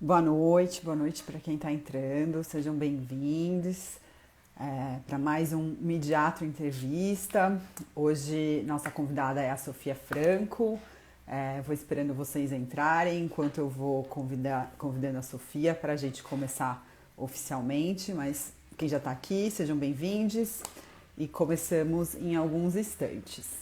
Boa noite para quem está entrando, sejam bem-vindos para mais um Midiatro Entrevista. Hoje nossa convidada é a Sofia Franco. Vou esperando vocês entrarem enquanto eu vou convidando a Sofia para a gente começar oficialmente, mas quem já está aqui, sejam bem-vindos e começamos em alguns instantes.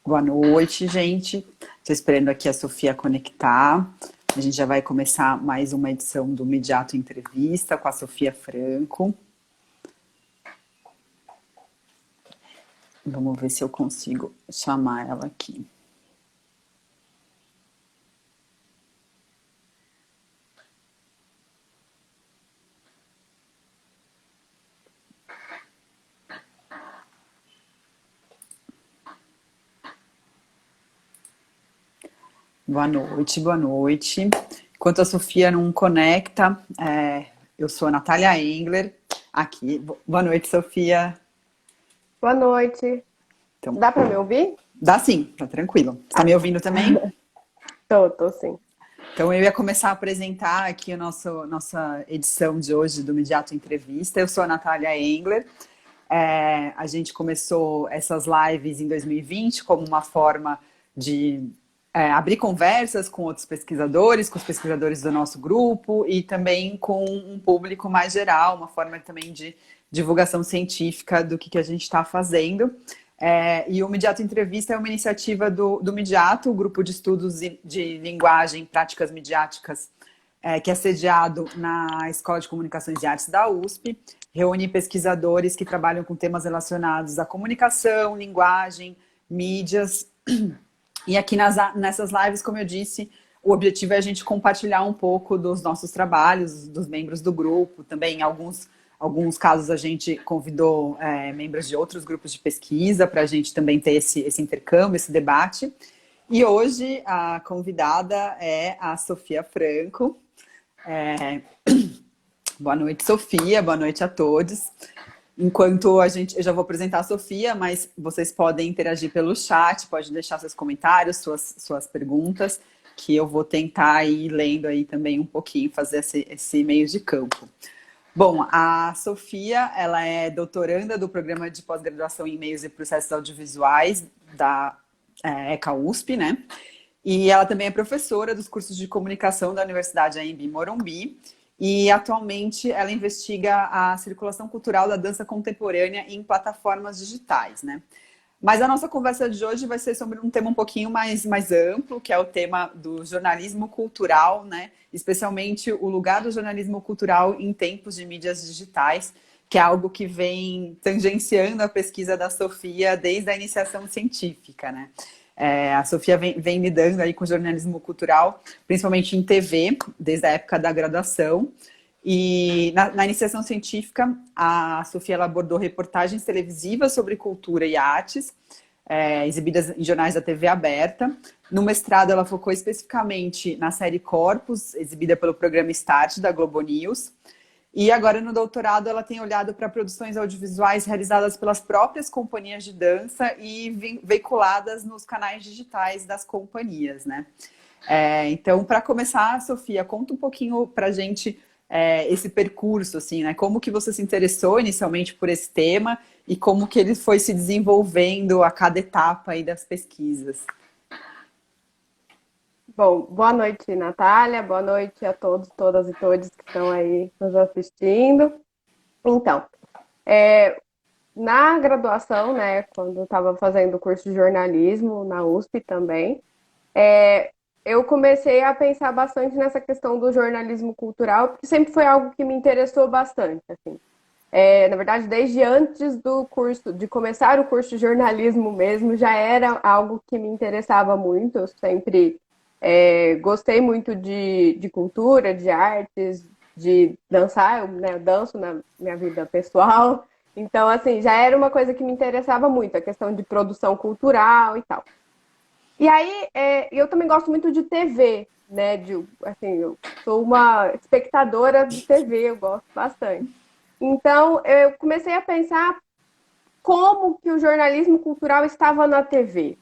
Boa noite, gente. Estou esperando aqui a Sofia conectar. A gente já vai começar mais uma edição do Midiato Entrevista com a Sofia Franco. Vamos ver se eu consigo chamar ela aqui. Boa noite, boa noite. Enquanto a Sofia não conecta, eu sou a Natália Engler, aqui. Boa noite, Sofia. Boa noite. Então, Dá para me ouvir? dá sim, tá tranquilo. Tá me ouvindo também? Tô sim. Então, eu ia começar a apresentar aqui a nossa edição de hoje do Midiato Entrevista. Eu sou a Natália Engler. A gente começou essas lives em 2020 como uma forma de abrir conversas com outros pesquisadores, com os pesquisadores do nosso grupo e também com um público mais geral, uma forma também de divulgação científica do que a gente está fazendo. E o Midiato Entrevista é uma iniciativa do Midiato, o grupo de estudos de linguagem e práticas midiáticas, que é sediado na Escola de Comunicações e Artes da USP, reúne pesquisadores que trabalham com temas relacionados à comunicação, linguagem, mídias. E aqui nessas lives, como eu disse, o objetivo é a gente compartilhar um pouco dos nossos trabalhos, dos membros do grupo. Também, em alguns casos, a gente convidou membros de outros grupos de pesquisa para a gente também ter esse intercâmbio, esse debate. E hoje a convidada é a Sofia Franco. Boa noite, Sofia. Boa noite a todos. Enquanto eu já vou apresentar a Sofia, mas vocês podem interagir pelo chat, pode deixar seus comentários, suas perguntas, que eu vou tentar ir lendo aí também um pouquinho, fazer esse meio de campo. Bom, a Sofia, ela é doutoranda do programa de pós-graduação em meios e processos audiovisuais da ECA USP, né? E ela também é professora dos cursos de comunicação da Universidade Anhembi Morumbi. E atualmente ela investiga a circulação cultural da dança contemporânea em plataformas digitais, né? Mas a nossa conversa de hoje vai ser sobre um tema um pouquinho mais amplo, que é o tema do jornalismo cultural, né? Especialmente o lugar do jornalismo cultural em tempos de mídias digitais, que é algo que vem tangenciando a pesquisa da Sofia desde a iniciação científica, né? A Sofia vem lidando aí com jornalismo cultural, principalmente em TV, desde a época da graduação. E na iniciação científica, a Sofia ela abordou reportagens televisivas sobre cultura e artes, exibidas em jornais da TV aberta. No mestrado, ela focou especificamente na série Corpus, exibida pelo programa Start, da Globo News. E agora, no doutorado, ela tem olhado para produções audiovisuais realizadas pelas próprias companhias de dança e veiculadas nos canais digitais das companhias, né? Então, para começar, Sofia, conta um pouquinho para a gente esse percurso, assim, né? Como que você se interessou inicialmente por esse tema e como que ele foi se desenvolvendo a cada etapa aí das pesquisas. Bom, boa noite, Natália. Boa noite a todos, todas e todos que estão aí nos assistindo. Então, na graduação, né, quando eu estava fazendo o curso de jornalismo na USP também, eu comecei a pensar bastante nessa questão do jornalismo cultural, porque sempre foi algo que me interessou bastante, assim. Na verdade, desde antes do curso, de começar o curso de jornalismo mesmo, já era algo que me interessava muito. Eu sempre gostei muito de cultura, de artes, de dançar. Eu danço na minha vida pessoal. Então, assim, já era uma coisa que me interessava muito, a questão de produção cultural e tal. E aí, eu também gosto muito de TV, né? Assim, eu sou uma espectadora de TV, eu gosto bastante. Então, eu comecei a pensar como que o jornalismo cultural estava na TV,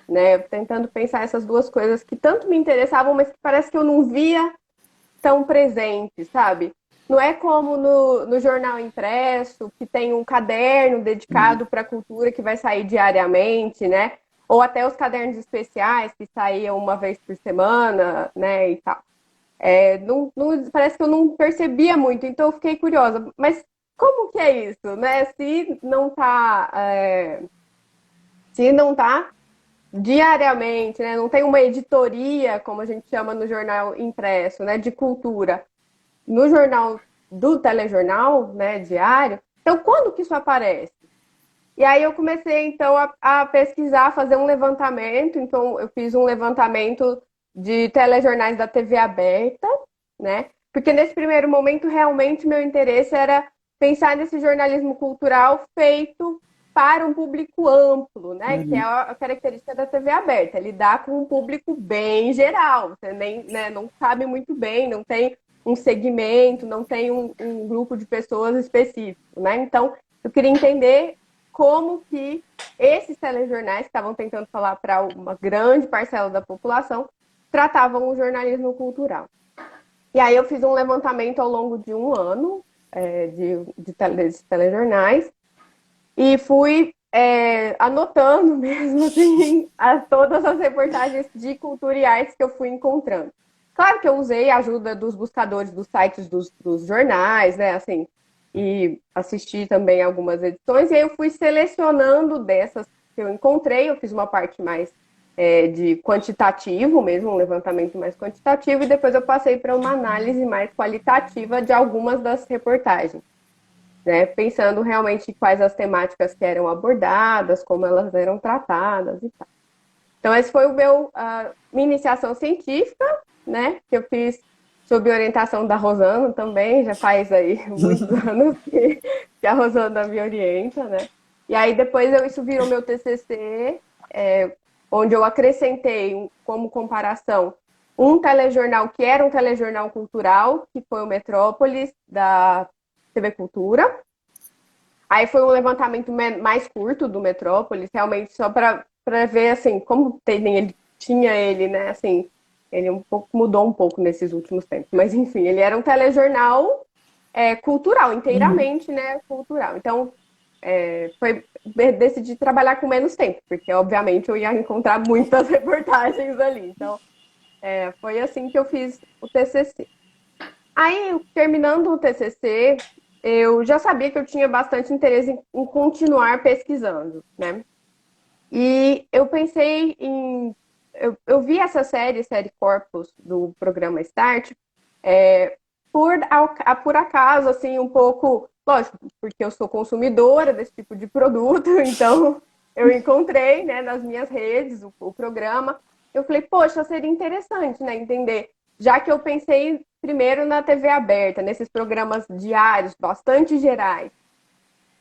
né? Tentando pensar essas duas coisas que tanto me interessavam, mas que parece que eu não via tão presentes, sabe? Não é como no jornal impresso, que tem um caderno dedicado para a cultura que vai sair diariamente, né? Ou até os cadernos especiais que saíam uma vez por semana, né? E tal. Parece que eu não percebia muito, então eu fiquei curiosa. Mas como que é isso, né? Se não tá diariamente, né? Não tem uma editoria, como a gente chama no jornal impresso, né? De cultura no jornal do telejornal, né, diário. Então, quando que isso aparece? E aí eu comecei, então, a pesquisar, fazer um levantamento. Então, eu fiz um levantamento de telejornais da TV aberta, né? Porque nesse primeiro momento, realmente, meu interesse era pensar nesse jornalismo cultural feito para um público amplo, né? Que é Uhum. a característica da TV aberta, lidar com um público bem geral. Você nem, né, não sabe muito bem, não tem um segmento, não tem um grupo de pessoas específico, né? Então, eu queria entender como que esses telejornais que estavam tentando falar para uma grande parcela da população tratavam o jornalismo cultural. E aí eu fiz um levantamento ao longo de um ano de telejornais e fui anotando mesmo assim todas as reportagens de cultura e artes que eu fui encontrando. Claro que eu usei a ajuda dos buscadores dos sites dos jornais, né? Assim, e assisti também algumas edições, e aí eu fui selecionando dessas que eu encontrei, eu fiz uma parte mais de quantitativo mesmo, um levantamento mais quantitativo, e depois eu passei para uma análise mais qualitativa de algumas das reportagens, né? Pensando realmente quais as temáticas que eram abordadas, como elas eram tratadas e tal. Então, esse foi minha iniciação científica, né? Que eu fiz sob orientação da Rosana também, já faz aí muitos anos que a Rosana me orienta, né? E aí depois isso virou meu TCC, onde eu acrescentei como comparação um telejornal que era um telejornal cultural, que foi o Metrópolis da TV Cultura. Aí foi um levantamento mais curto do Metrópolis, realmente só para ver assim como tinha ele, né? Assim, ele mudou um pouco nesses últimos tempos, mas enfim, ele era um telejornal cultural, Uhum. inteiramente, né? Cultural. Então decidi trabalhar com menos tempo, porque obviamente eu ia encontrar muitas reportagens ali. Então foi assim que eu fiz o TCC. Aí, terminando o TCC, eu já sabia que eu tinha bastante interesse em continuar pesquisando, né? E eu pensei em. Eu vi essa série Corpus, do programa Start, por acaso, assim, um pouco. Lógico, porque eu sou consumidora desse tipo de produto, então eu encontrei, né, nas minhas redes o programa. Eu falei, poxa, seria interessante, né, entender. Já que eu pensei primeiro na TV aberta, nesses programas diários, bastante gerais.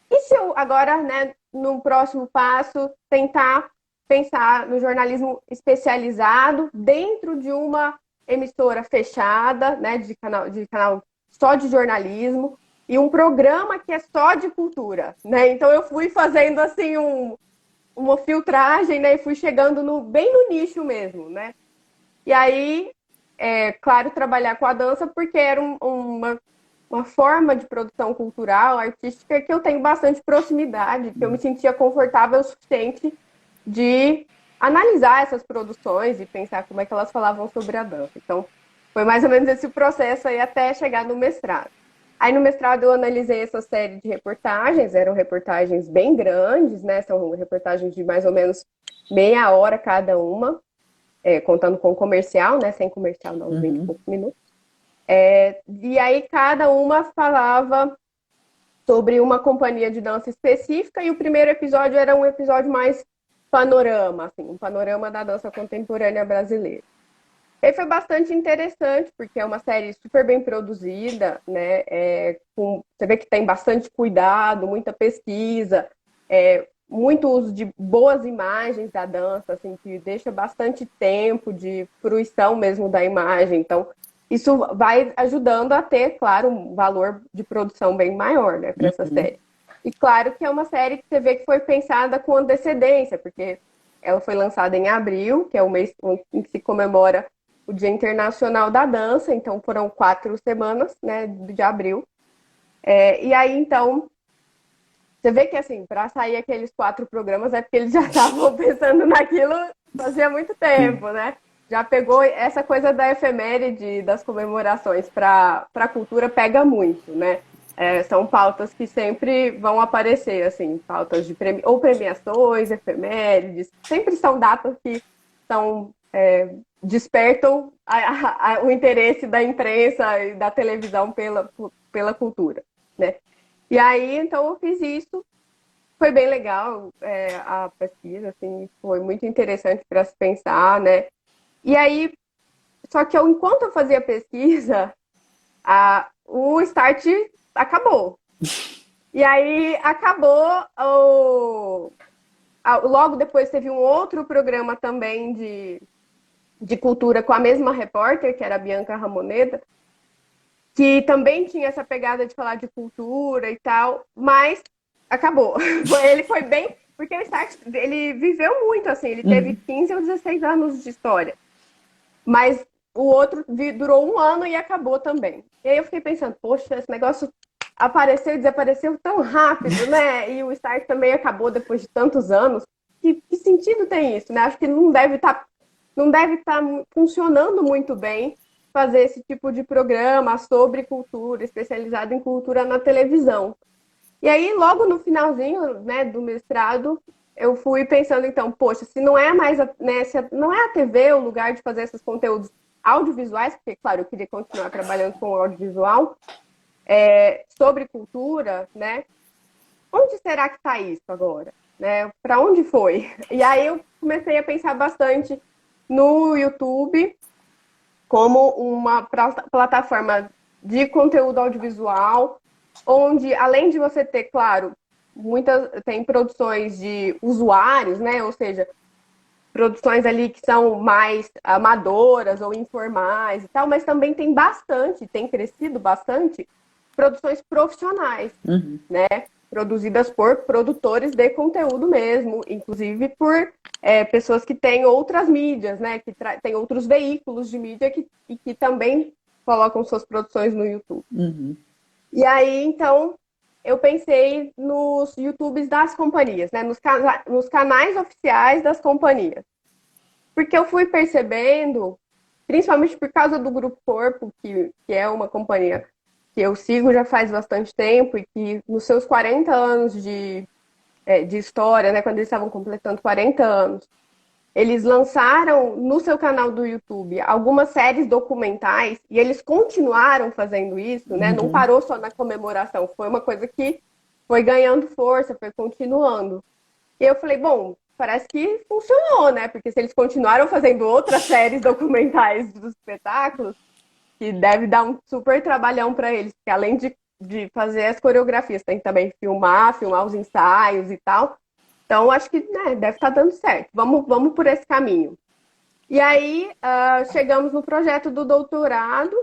E se eu agora, né, no próximo passo, tentar pensar no jornalismo especializado dentro de uma emissora fechada, né, de canal só de jornalismo e um programa que é só de cultura, né? Então eu fui fazendo assim uma filtragem, né, e fui chegando bem no nicho mesmo, né? E aí, claro, trabalhar com a dança porque era uma forma de produção cultural, artística, que eu tenho bastante proximidade, que eu me sentia confortável o suficiente de analisar essas produções e pensar como é que elas falavam sobre a dança. Então, foi mais ou menos esse processo aí até chegar no mestrado. Aí no mestrado eu analisei essa série de reportagens, eram reportagens bem grandes, né? São reportagens de mais ou menos meia hora cada uma, contando com comercial, né? Sem comercial, não, uns 20 e Uhum. poucos minutos. E aí cada uma falava sobre uma companhia de dança específica e o primeiro episódio era um episódio mais panorama, assim, um panorama da dança contemporânea brasileira. E foi bastante interessante, porque é uma série super bem produzida, né? Você vê que tem bastante cuidado, muita pesquisa, muito uso de boas imagens da dança, assim, que deixa bastante tempo de fruição mesmo da imagem. Então, isso vai ajudando a ter, claro, um valor de produção bem maior, né, para essa Uhum. série. E claro que é uma série que você vê que foi pensada com antecedência, porque ela foi lançada em abril, que é o mês em que se comemora o Dia Internacional da Dança, então foram 4 semanas, né, de abril. E aí, então, você vê que, assim, para sair aqueles 4 programas é porque eles já estavam pensando naquilo fazia muito Sim. tempo, né? Já pegou essa coisa da efeméride, das comemorações para a cultura, pega muito, né? São pautas que sempre vão aparecer, assim, pautas de ou premiações, efemérides, sempre são datas que são, despertam o interesse da imprensa e da televisão pela cultura, né? E aí, então, eu fiz isso. Foi bem legal, a pesquisa, assim, foi muito interessante para se pensar, né? E aí, só que enquanto eu fazia pesquisa, o start acabou. E aí acabou logo depois teve um outro programa também de cultura com a mesma repórter, que era a Bianca Ramoneda, que também tinha essa pegada de falar de cultura e tal, mas acabou. Ele foi bem. Porque o Start, ele viveu muito, assim, ele teve Uhum. 15 ou 16 anos de história. Mas o outro durou um ano e acabou também. E aí eu fiquei pensando, poxa, esse negócio apareceu e desapareceu tão rápido, né? E o Start também acabou depois de tantos anos. Que sentido tem isso, né? Acho que não deve estar funcionando muito bem fazer esse tipo de programa sobre cultura, especializado em cultura na televisão. E aí, logo no finalzinho, né, do mestrado, eu fui pensando, então, poxa, se não é mais, né, se não é a TV o lugar de fazer esses conteúdos audiovisuais, porque, claro, eu queria continuar trabalhando com audiovisual, sobre cultura, né? Onde será que está isso agora? Né? Para onde foi? E aí eu comecei a pensar bastante no YouTube como uma plataforma de conteúdo audiovisual, onde, além de você ter, claro, tem produções de usuários, né? Ou seja, produções ali que são mais amadoras ou informais e tal, mas também tem crescido bastante, produções profissionais, Uhum. né? Produzidas por produtores de conteúdo mesmo, inclusive por pessoas que têm outras mídias, né? Que têm outros veículos de mídia que também colocam suas produções no YouTube. Uhum. E aí, então, eu pensei nos YouTubes das companhias, né? Nos canais oficiais das companhias. Porque eu fui percebendo, principalmente por causa do Grupo Corpo, que é uma companhia que eu sigo já faz bastante tempo e que nos seus 40 anos de história, né, quando eles estavam completando 40 anos, eles lançaram no seu canal do YouTube algumas séries documentais e eles continuaram fazendo isso, né? Não Uhum. parou só na comemoração, foi uma coisa que foi ganhando força, foi continuando. E eu falei, bom, parece que funcionou, né? Porque se eles continuaram fazendo outras séries documentais dos espetáculos, que deve dar um super trabalhão para eles, porque além de fazer as coreografias, tem que também filmar os ensaios e tal. Então, acho que né, deve estar dando certo. Vamos por esse caminho. E aí, chegamos no projeto do doutorado,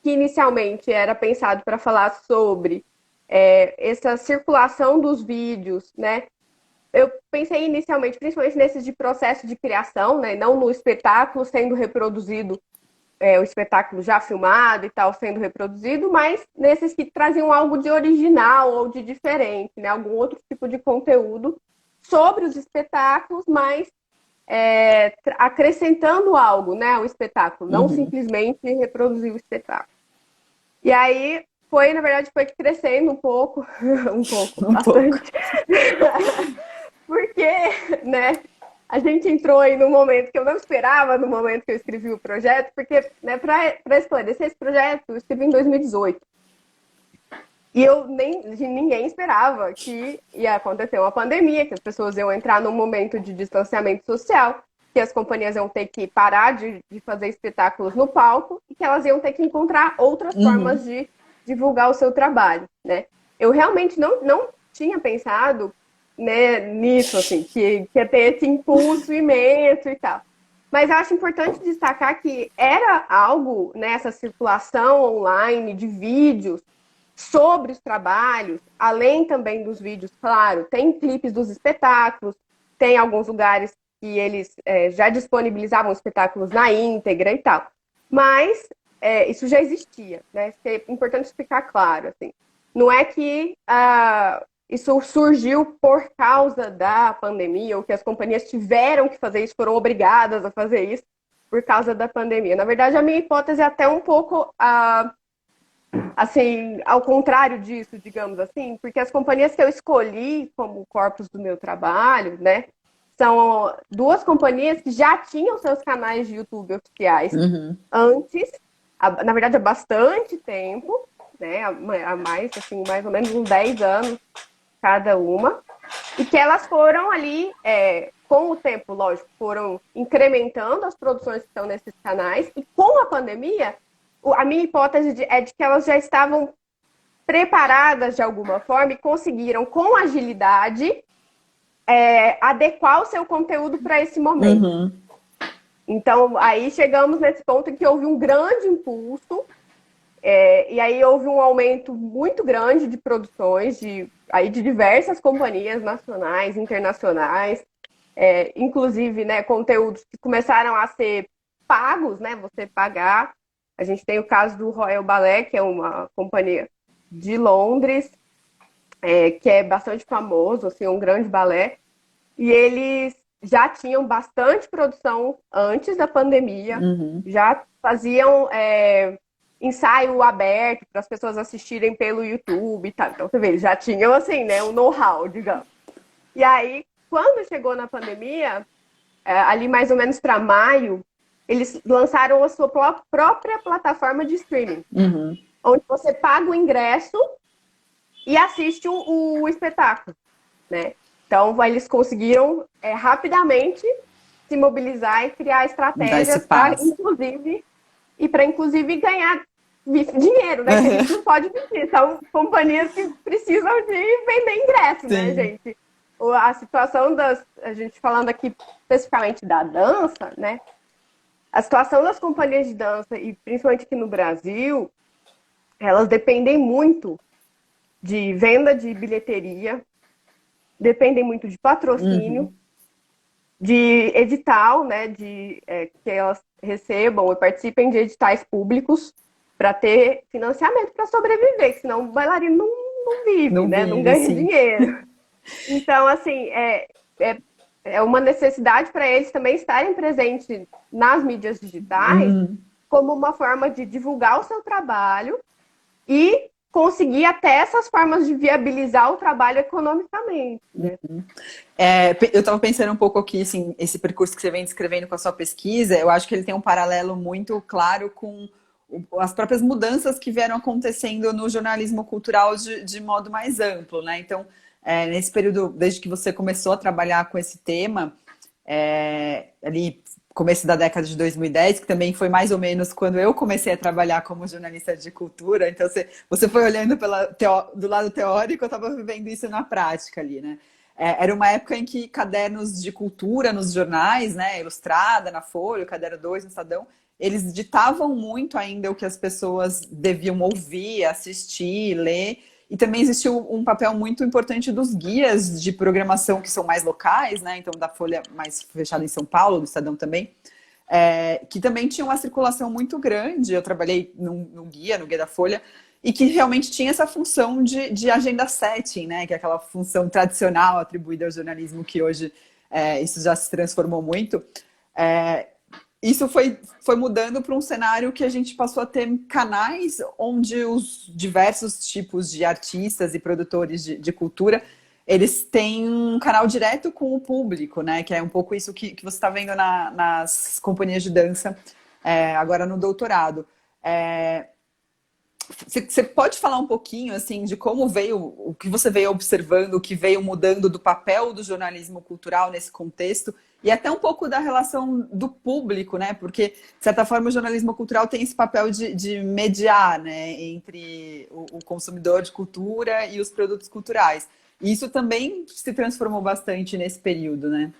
que inicialmente era pensado para falar sobre essa circulação dos vídeos, né? Eu pensei inicialmente, principalmente nesses de processo de criação, né? Não no espetáculo sendo reproduzido, o espetáculo já filmado e tal sendo reproduzido, mas nesses que traziam algo de original ou de diferente, né? Algum outro tipo de conteúdo sobre os espetáculos, mas acrescentando algo, né, ao espetáculo, não Uhum. simplesmente reproduzir o espetáculo. E aí foi, na verdade, foi crescendo um pouco, um pouco, Um pouco. bastante, porque, né, a gente entrou aí num momento que eu não esperava, no momento que eu escrevi o projeto, porque, né, para esclarecer esse projeto, eu escrevi em 2018. E ninguém esperava que ia acontecer uma pandemia, que as pessoas iam entrar num momento de distanciamento social. que as companhias iam ter que parar de fazer espetáculos no palco e que elas iam ter que encontrar outras formas de divulgar o seu trabalho, né? Eu realmente não tinha pensado, né, nisso, assim, que ia ter esse impulso imenso e tal. Mas eu acho importante destacar que era algo, né, essa circulação online de vídeos sobre os trabalhos, além também dos vídeos, claro, tem clipes dos espetáculos, tem alguns lugares que eles já disponibilizavam espetáculos na íntegra e tal. Mas isso já existia, né? É importante explicar claro, assim. Não é que isso surgiu por causa da pandemia, ou que as companhias tiveram que fazer isso, foram obrigadas a fazer isso por causa da pandemia. Na verdade, a minha hipótese é até um pouco assim, ao contrário disso, digamos assim, porque as companhias que eu escolhi como corpus do meu trabalho, né, são duas companhias que já tinham seus canais de YouTube oficiais antes, na verdade há bastante tempo, né, há mais, assim, mais ou menos uns 10 anos cada uma, e que elas foram ali, com o tempo, lógico, foram incrementando as produções que estão nesses canais, e com a pandemia, a minha hipótese é de que elas já estavam preparadas de alguma forma e conseguiram, com agilidade, adequar o seu conteúdo para esse momento. Então, aí chegamos nesse ponto em que houve um grande impulso, e aí houve um aumento muito grande de produções de diversas companhias nacionais, internacionais, inclusive, né, conteúdos que começaram a ser pagos, né, você pagar. A gente tem o caso do Royal Ballet, que é uma companhia de Londres, que é bastante famoso, assim, um grande balé, e eles já tinham bastante produção antes da pandemia, já faziam ensaio aberto para as pessoas assistirem pelo YouTube e tal. Então, você vê, eles já tinham, assim, né, um know-how, digamos. E aí, quando chegou na pandemia, ali mais ou menos para maio, eles lançaram a sua própria plataforma de streaming, onde você paga o ingresso e assiste o espetáculo, né? Então, eles conseguiram rapidamente se mobilizar e criar estratégias para, inclusive, ganhar dinheiro, né? Que a gente não pode mentir. São companhias que precisam de vender ingresso, né, gente? A situação a gente falando aqui especificamente da dança, né? A situação das companhias de dança, e principalmente aqui no Brasil, elas dependem muito de venda de bilheteria, dependem muito de patrocínio, de edital, né, que elas recebam e participem de editais públicos para ter financiamento para sobreviver, senão o bailarino não vive, né, não ganha dinheiro. Então, assim, é uma necessidade para eles também estarem presentes nas mídias digitais como uma forma de divulgar o seu trabalho e conseguir até essas formas de viabilizar o trabalho economicamente, né? Eu estava pensando um pouco aqui, assim, esse percurso que você vem descrevendo com a sua pesquisa, eu acho que ele tem um paralelo muito claro com as próprias mudanças que vieram acontecendo no jornalismo cultural de modo mais amplo, né? Então, nesse período, desde que você começou a trabalhar com esse tema, ali começo da década de 2010, que também foi mais ou menos quando eu comecei a trabalhar como jornalista de cultura, então você foi olhando do lado teórico, eu estava vivendo isso na prática ali, né? Era uma época em que cadernos de cultura nos jornais, né, Ilustrada, na Folha, Caderno 2, no Estadão, eles ditavam muito ainda o que as pessoas deviam ouvir, assistir, ler. E também existiu um papel muito importante dos guias de programação que são mais locais, né? Então, da Folha mais fechada em São Paulo, do Estadão também, que também tinha uma circulação muito grande. Eu trabalhei no guia da Folha, e que realmente tinha essa função de agenda setting, né? Que é aquela função tradicional atribuída ao jornalismo, que hoje isso já se transformou muito. Isso foi mudando para um cenário que a gente passou a ter canais onde os diversos tipos de artistas e produtores de cultura, eles têm um canal direto com o público, né? Que é um pouco isso que você está vendo nas companhias de dança agora no doutorado. Você pode falar um pouquinho assim de como veio, o que você veio observando, o que veio mudando do papel do jornalismo cultural nesse contexto E até um pouco da relação do público, né? Porque, de certa forma, o jornalismo cultural tem esse papel de mediar, né? Entre o consumidor de cultura e os produtos culturais. E isso também se transformou bastante nesse período, né?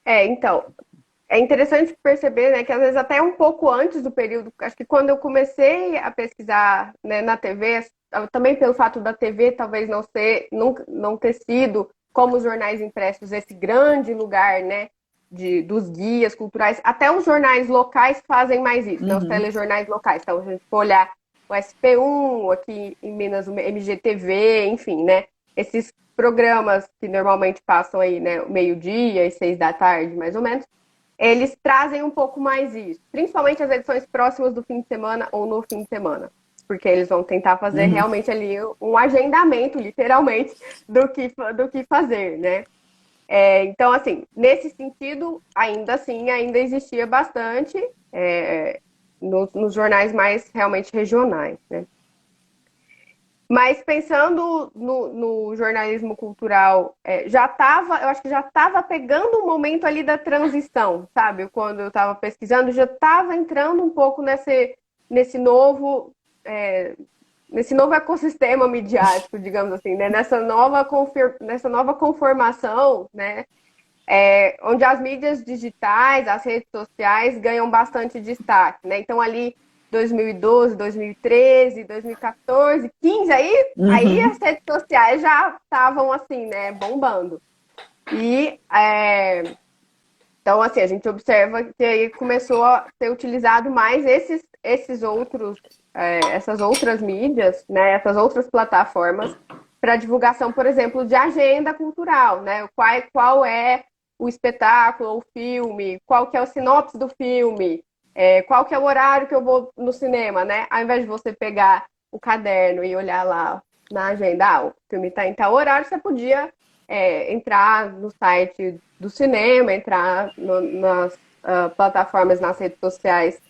Então, é interessante perceber, né, que às vezes até um pouco antes do período, acho que quando eu comecei a pesquisar, né, na TV, também pelo fato da TV talvez não ter sido, como os jornais impressos, esse grande lugar, né, dos guias culturais, até os jornais locais fazem mais isso, né, os telejornais locais. Então, a gente for olhar o SP1, aqui em Minas, o MGTV, enfim, né, esses programas que normalmente passam aí, né, meio-dia e 6 da tarde, mais ou menos, eles trazem um pouco mais isso, principalmente as edições próximas do fim de semana ou no fim de semana, porque eles vão tentar fazer realmente ali um agendamento, literalmente, do que fazer, né? Então, assim, nesse sentido, ainda assim, ainda existia bastante nos jornais mais realmente regionais, né? Mas pensando no jornalismo cultural, eu acho que já estava pegando um momento ali da transição, sabe? Quando eu estava pesquisando, já estava entrando um pouco nesse novo, é, nesse novo ecossistema midiático, digamos assim, né? Nessa nova conformação, né? Onde as mídias digitais, as redes sociais ganham bastante destaque, né? Então ali 2012, 2013, 2014, 15, aí as redes sociais já estavam assim, né, bombando. E então assim, a gente observa que aí começou a ser utilizado mais essas outras mídias, né, essas outras plataformas para divulgação, por exemplo, de agenda cultural, né? Qual é o espetáculo, o filme, qual que é o sinopse do filme, qual que é o horário que eu vou no cinema, né? Ao invés de você pegar o caderno e olhar lá na agenda, o filme está em tal horário, você podia entrar no site do cinema, entrar nas plataformas, nas redes sociais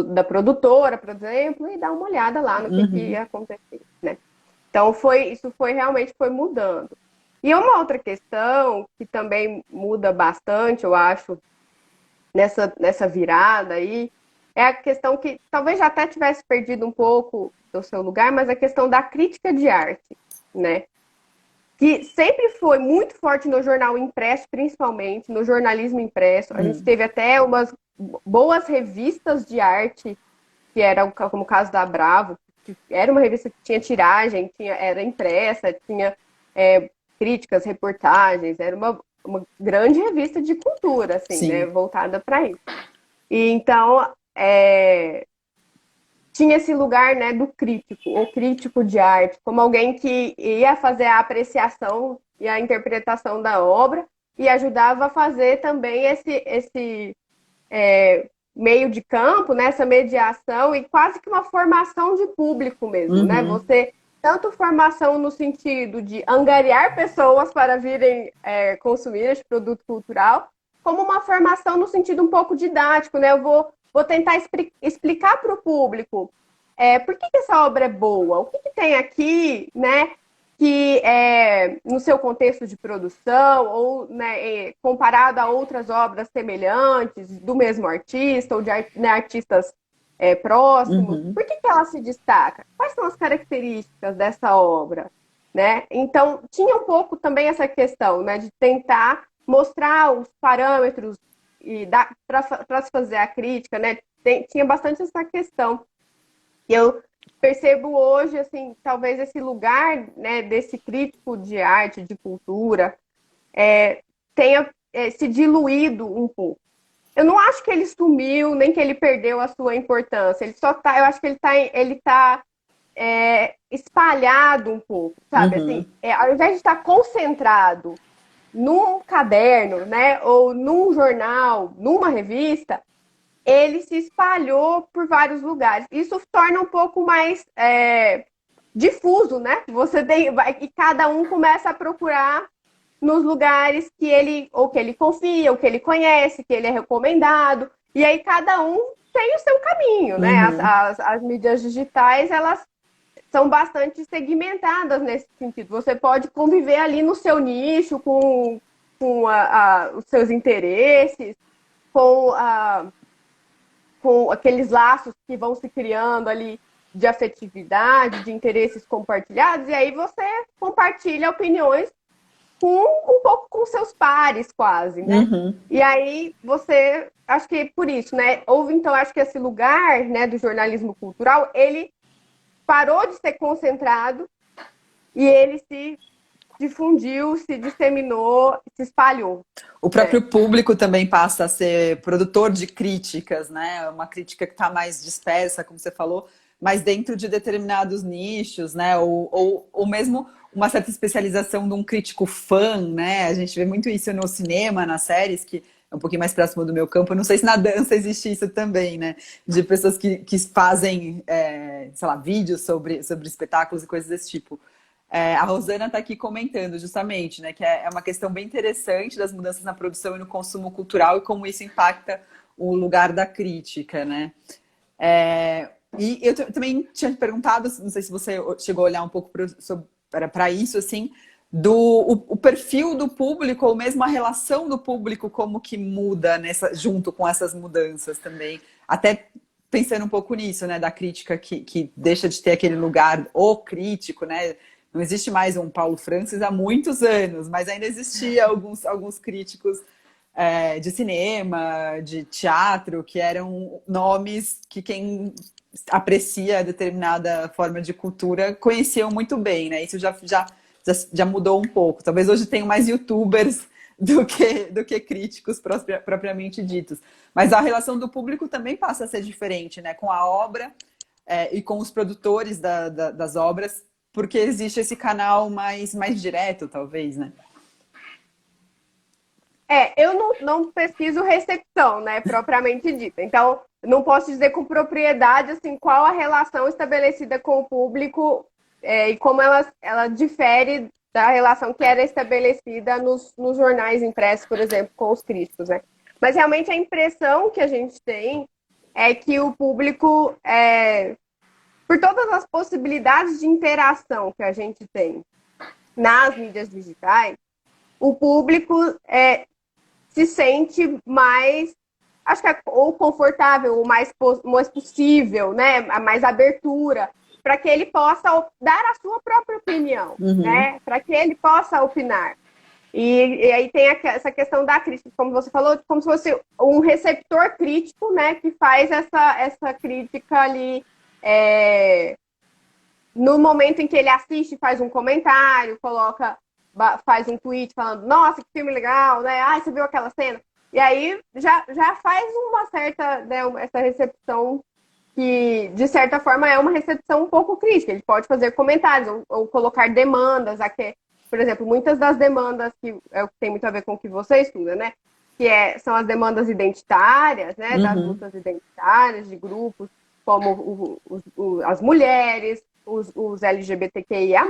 da produtora, por exemplo, e dar uma olhada lá no que ia acontecer, né? Então, isso realmente foi mudando. E uma outra questão que também muda bastante, eu acho, nessa virada aí, é a questão que talvez já até tivesse perdido um pouco do seu lugar, mas a questão da crítica de arte, né? Que sempre foi muito forte no jornal impresso, principalmente, no jornalismo impresso. A gente teve até umas boas revistas de arte, que era como o caso da Bravo, que era uma revista que tinha tiragem, era impressa, tinha críticas, reportagens, era uma grande revista de cultura, assim, né, voltada para isso. E então, tinha esse lugar, né, do crítico, ou crítico de arte, como alguém que ia fazer a apreciação e a interpretação da obra e ajudava a fazer também esse meio de campo, né, essa mediação e quase que uma formação de público mesmo, né? Você tanto formação no sentido de angariar pessoas para virem consumir esse produto cultural, como uma formação no sentido um pouco didático, né? Eu vou tentar explicar para o público por que essa obra é boa, o que tem aqui, né? Que no seu contexto de produção ou, né, comparado a outras obras semelhantes do mesmo artista ou de né, artistas próximos, por que ela se destaca? Quais são as características dessa obra? Né? Então, tinha um pouco também essa questão, né, de tentar mostrar os parâmetros e para se fazer a crítica, né? Tinha bastante essa questão. E eu percebo hoje, assim, talvez esse lugar, né, desse crítico de arte, de cultura, tenha se diluído um pouco. Eu não acho que ele sumiu, nem que ele perdeu a sua importância. Ele só tá, eu acho que ele tá espalhado um pouco, sabe? Assim, ao invés de estar concentrado num caderno, né, ou num jornal, numa revista, ele se espalhou por vários lugares. Isso torna um pouco mais difuso, né? E cada um começa a procurar nos lugares que ele confia, ou que ele conhece, que ele é recomendado. E aí cada um tem o seu caminho, né? As mídias digitais, elas são bastante segmentadas nesse sentido. Você pode conviver ali no seu nicho com com os seus interesses, com, com aqueles laços que vão se criando ali de afetividade, de interesses compartilhados, e aí você compartilha opiniões um pouco com seus pares, quase, né? Uhum. E aí você, acho que por isso, né? Houve, então, acho que esse lugar, né, do jornalismo cultural, ele parou de ser concentrado e ele se difundiu, se disseminou, se espalhou. O próprio público também passa a ser produtor de críticas, né? Uma crítica que está mais dispersa, como você falou, mas dentro de determinados nichos, né? Ou mesmo uma certa especialização de um crítico fã, né? A gente vê muito isso no cinema, nas séries, que é um pouquinho mais próximo do meu campo. Eu não sei se na dança existe isso também, né? De pessoas que fazem, sei lá, vídeos sobre espetáculos e coisas desse tipo. A Rosana está aqui comentando justamente, né, que é uma questão bem interessante das mudanças na produção e no consumo cultural e como isso impacta o lugar da crítica, né? E eu também tinha perguntado, não sei se você chegou a olhar um pouco para isso, assim, o perfil do público ou mesmo a relação do público, como que muda junto com essas mudanças também. Até pensando um pouco nisso, né, da crítica que deixa de ter aquele lugar, o crítico, né? Não existe mais um Paulo Francis há muitos anos, mas ainda existia alguns críticos de cinema, de teatro, que eram nomes que quem aprecia determinada forma de cultura conheciam muito bem, né? Isso já mudou um pouco. Talvez hoje tenham mais youtubers do que críticos propriamente ditos. Mas a relação do público também passa a ser diferente, né? Com a obra e com os produtores das obras, porque existe esse canal mais direto, talvez, né? Eu não pesquiso recepção, né, propriamente dita. Então, não posso dizer com propriedade assim, qual a relação estabelecida com o público e como ela difere da relação que era estabelecida nos jornais impressos, por exemplo, com os críticos, né? Mas realmente a impressão que a gente tem é que o público, por todas as possibilidades de interação que a gente tem nas mídias digitais, o público se sente mais, acho que ou confortável, ou mais possível, né? Mais abertura, para que ele possa dar a sua própria opinião, né? Para que ele possa opinar. E aí tem essa questão da crítica, como você falou, como se fosse um receptor crítico, né? Que faz essa crítica ali no momento em que ele assiste, faz um comentário, faz um tweet falando, nossa, que filme legal, né? Ah, você viu aquela cena? E aí já faz uma certa, né, essa recepção que, de certa forma, é uma recepção um pouco crítica. Ele pode fazer comentários ou colocar demandas. Por exemplo, muitas das demandas, que é o que tem muito a ver com o que você estuda, né? São as demandas identitárias, né? Das lutas identitárias de grupos, como as mulheres, os LGBTQIA+,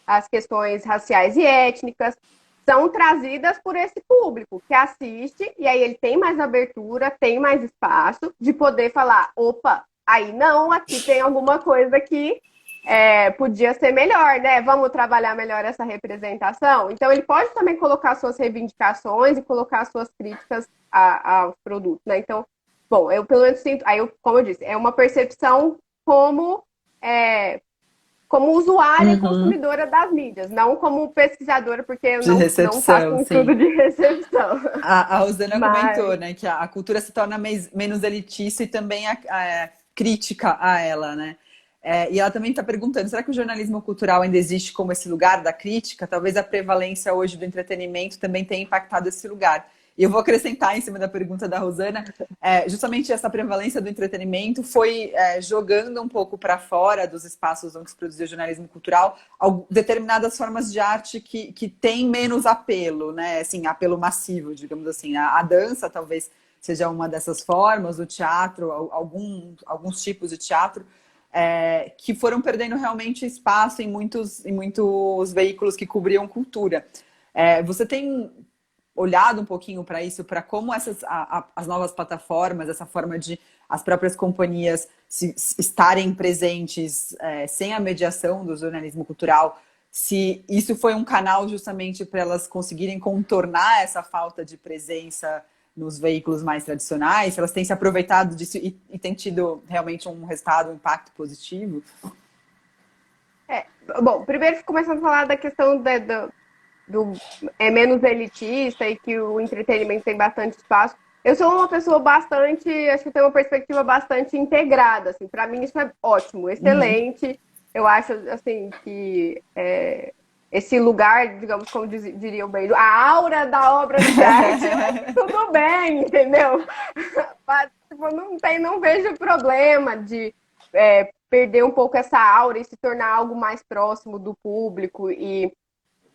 as questões raciais e étnicas, são trazidas por esse público que assiste, e aí ele tem mais abertura, tem mais espaço de poder falar, opa, aí não, aqui tem alguma coisa que podia ser melhor, né? Vamos trabalhar melhor essa representação? Então ele pode também colocar suas reivindicações e colocar suas críticas aos produtos, né? Então, bom, eu pelo menos sinto, como eu disse, é uma percepção como usuária e consumidora das mídias, não como pesquisadora, porque eu não faço um estudo de recepção. A Rosana comentou, né, que a cultura se torna menos elitista e também crítica a ela, né? E ela também está perguntando, será que o jornalismo cultural ainda existe como esse lugar da crítica? Talvez a prevalência hoje do entretenimento também tenha impactado esse lugar. E eu vou acrescentar em cima da pergunta da Rosana, justamente essa prevalência do entretenimento foi jogando um pouco para fora dos espaços onde se produziu jornalismo cultural determinadas formas de arte que têm menos apelo, né? Assim, apelo massivo, digamos assim. A dança talvez seja uma dessas formas, o teatro, alguns tipos de teatro, que foram perdendo realmente espaço em muitos veículos que cobriam cultura. Você tem olhado um pouquinho para isso, para como as novas plataformas, essa forma de as próprias companhias estarem presentes sem a mediação do jornalismo cultural, se isso foi um canal justamente para elas conseguirem contornar essa falta de presença nos veículos mais tradicionais, se elas têm se aproveitado disso e têm tido realmente um resultado, um impacto positivo. É, bom, primeiro começando a falar da questão do menos elitista e que o entretenimento tem bastante espaço. Eu sou uma pessoa bastante, acho que tenho uma perspectiva bastante integrada, assim, para mim isso é ótimo, excelente. Eu acho, assim, que esse lugar, digamos, como diria o Beijo, a aura da obra de arte, tudo bem, entendeu? Mas, tipo, não vejo problema de perder um pouco essa aura e se tornar algo mais próximo do público e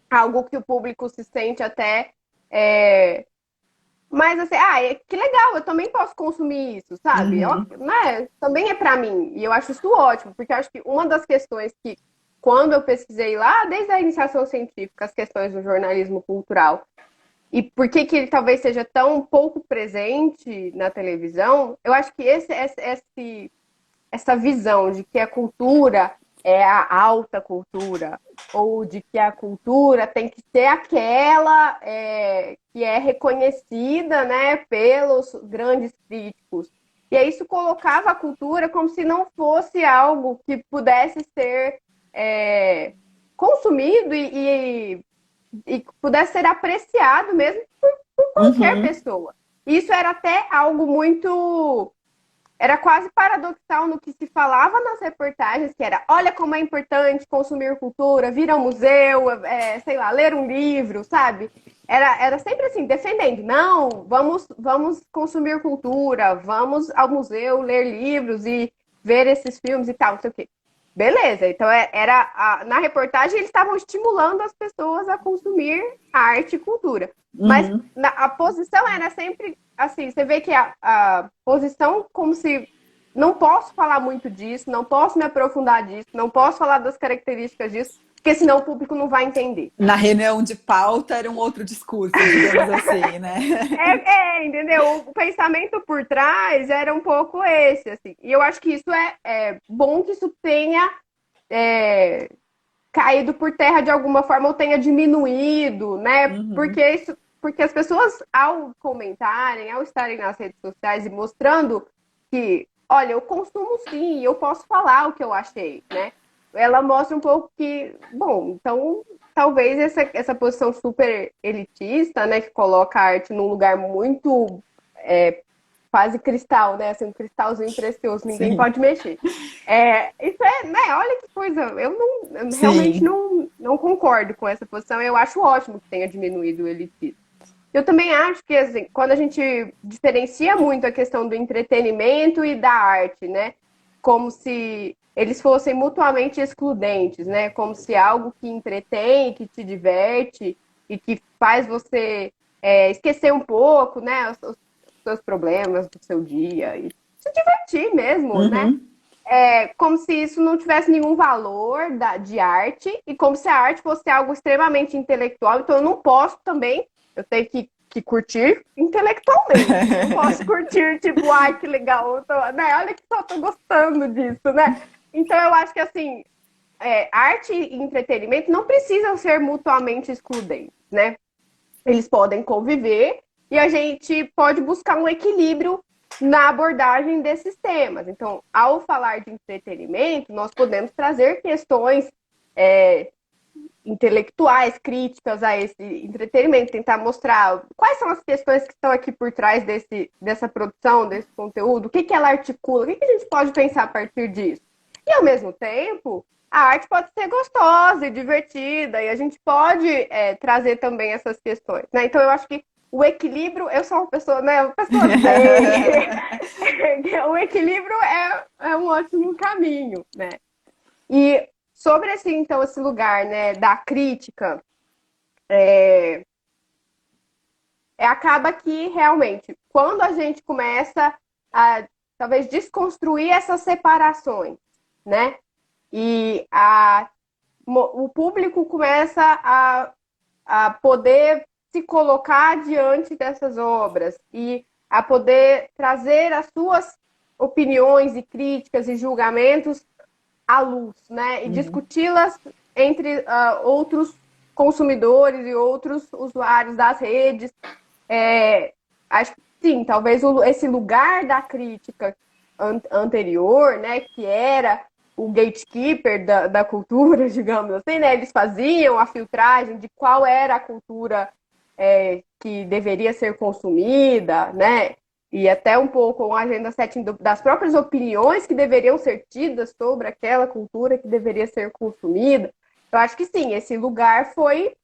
algo que o público se sente até. Mas assim, que legal, eu também posso consumir isso, sabe? Né? Também é pra mim. E eu acho isso ótimo, porque eu acho que uma das questões que, quando eu pesquisei lá, desde a iniciação científica, as questões do jornalismo cultural, e por que que ele talvez seja tão pouco presente na televisão, eu acho que essa visão de que a cultura é a alta cultura, ou de que a cultura tem que ser aquela que é reconhecida, né, pelos grandes críticos. E aí isso colocava a cultura como se não fosse algo que pudesse ser consumido e pudesse ser apreciado mesmo por qualquer pessoa. Isso era até algo muito... Era quase paradoxal no que se falava nas reportagens, que era, olha como é importante consumir cultura, vir ao museu, sei lá, ler um livro, sabe? Era sempre assim, defendendo, não, vamos consumir cultura, vamos ao museu ler livros e ver esses filmes e tal, não sei o quê. Beleza, então na reportagem eles estavam estimulando as pessoas a consumir arte e cultura. Mas a posição era sempre assim, você vê que a posição como se não posso falar muito disso, não posso me aprofundar disso, não posso falar das características disso, porque senão o público não vai entender. Na reunião de pauta era um outro discurso, digamos assim, né? Entendeu? O pensamento por trás era um pouco esse, assim. E eu acho que isso é bom que isso tenha caído por terra de alguma forma ou tenha diminuído, né? Porque as pessoas, ao comentarem, ao estarem nas redes sociais e mostrando que, olha, eu consumo sim, eu posso falar o que eu achei, né? Ela mostra um pouco que, bom, então talvez essa posição super elitista, né, que coloca a arte num lugar muito quase cristal, né? Assim, um cristalzinho precioso, ninguém pode mexer. Isso né? Olha que coisa. Eu realmente não concordo com essa posição. Eu acho ótimo que tenha diminuído o elitismo. Eu também acho que, assim, quando a gente diferencia muito a questão do entretenimento e da arte, né? Como se eles fossem mutuamente excludentes, né? Como se algo que entretém, que te diverte e que faz você esquecer um pouco, né? Os seus problemas do seu dia e se divertir mesmo, né? Como se isso não tivesse nenhum valor de arte e como se a arte fosse algo extremamente intelectual. Então eu não posso também, eu tenho que curtir intelectualmente. Eu não posso curtir, tipo, ai, que legal, né? Olha que só tô gostando disso, né? Então eu acho que, assim, arte e entretenimento não precisam ser mutuamente excludentes, né? Eles podem conviver e a gente pode buscar um equilíbrio na abordagem desses temas. Então, ao falar de entretenimento, nós podemos trazer questões intelectuais, críticas a esse entretenimento, tentar mostrar quais são as questões que estão aqui por trás dessa produção, desse conteúdo, o que ela articula, o que a gente pode pensar a partir disso. E, ao mesmo tempo, a arte pode ser gostosa e divertida, e a gente pode trazer também essas questões, né? Então, eu acho que o equilíbrio, eu sou uma pessoa, né? Uma pessoa o equilíbrio é um ótimo caminho, né? E sobre esse lugar, né, da crítica, acaba que realmente, quando a gente começa a talvez desconstruir essas separações, né? E o público começa a poder se colocar diante dessas obras e a poder trazer as suas opiniões e críticas e julgamentos à luz, né? E discuti-las entre outros consumidores e outros usuários das redes. Acho que sim, talvez esse lugar da crítica anterior, né, que era o gatekeeper da cultura, digamos assim, né, eles faziam a filtragem de qual era a cultura que deveria ser consumida, né, e até um pouco uma agenda setting das próprias opiniões que deveriam ser tidas sobre aquela cultura que deveria ser consumida. Eu acho que sim, esse lugar foi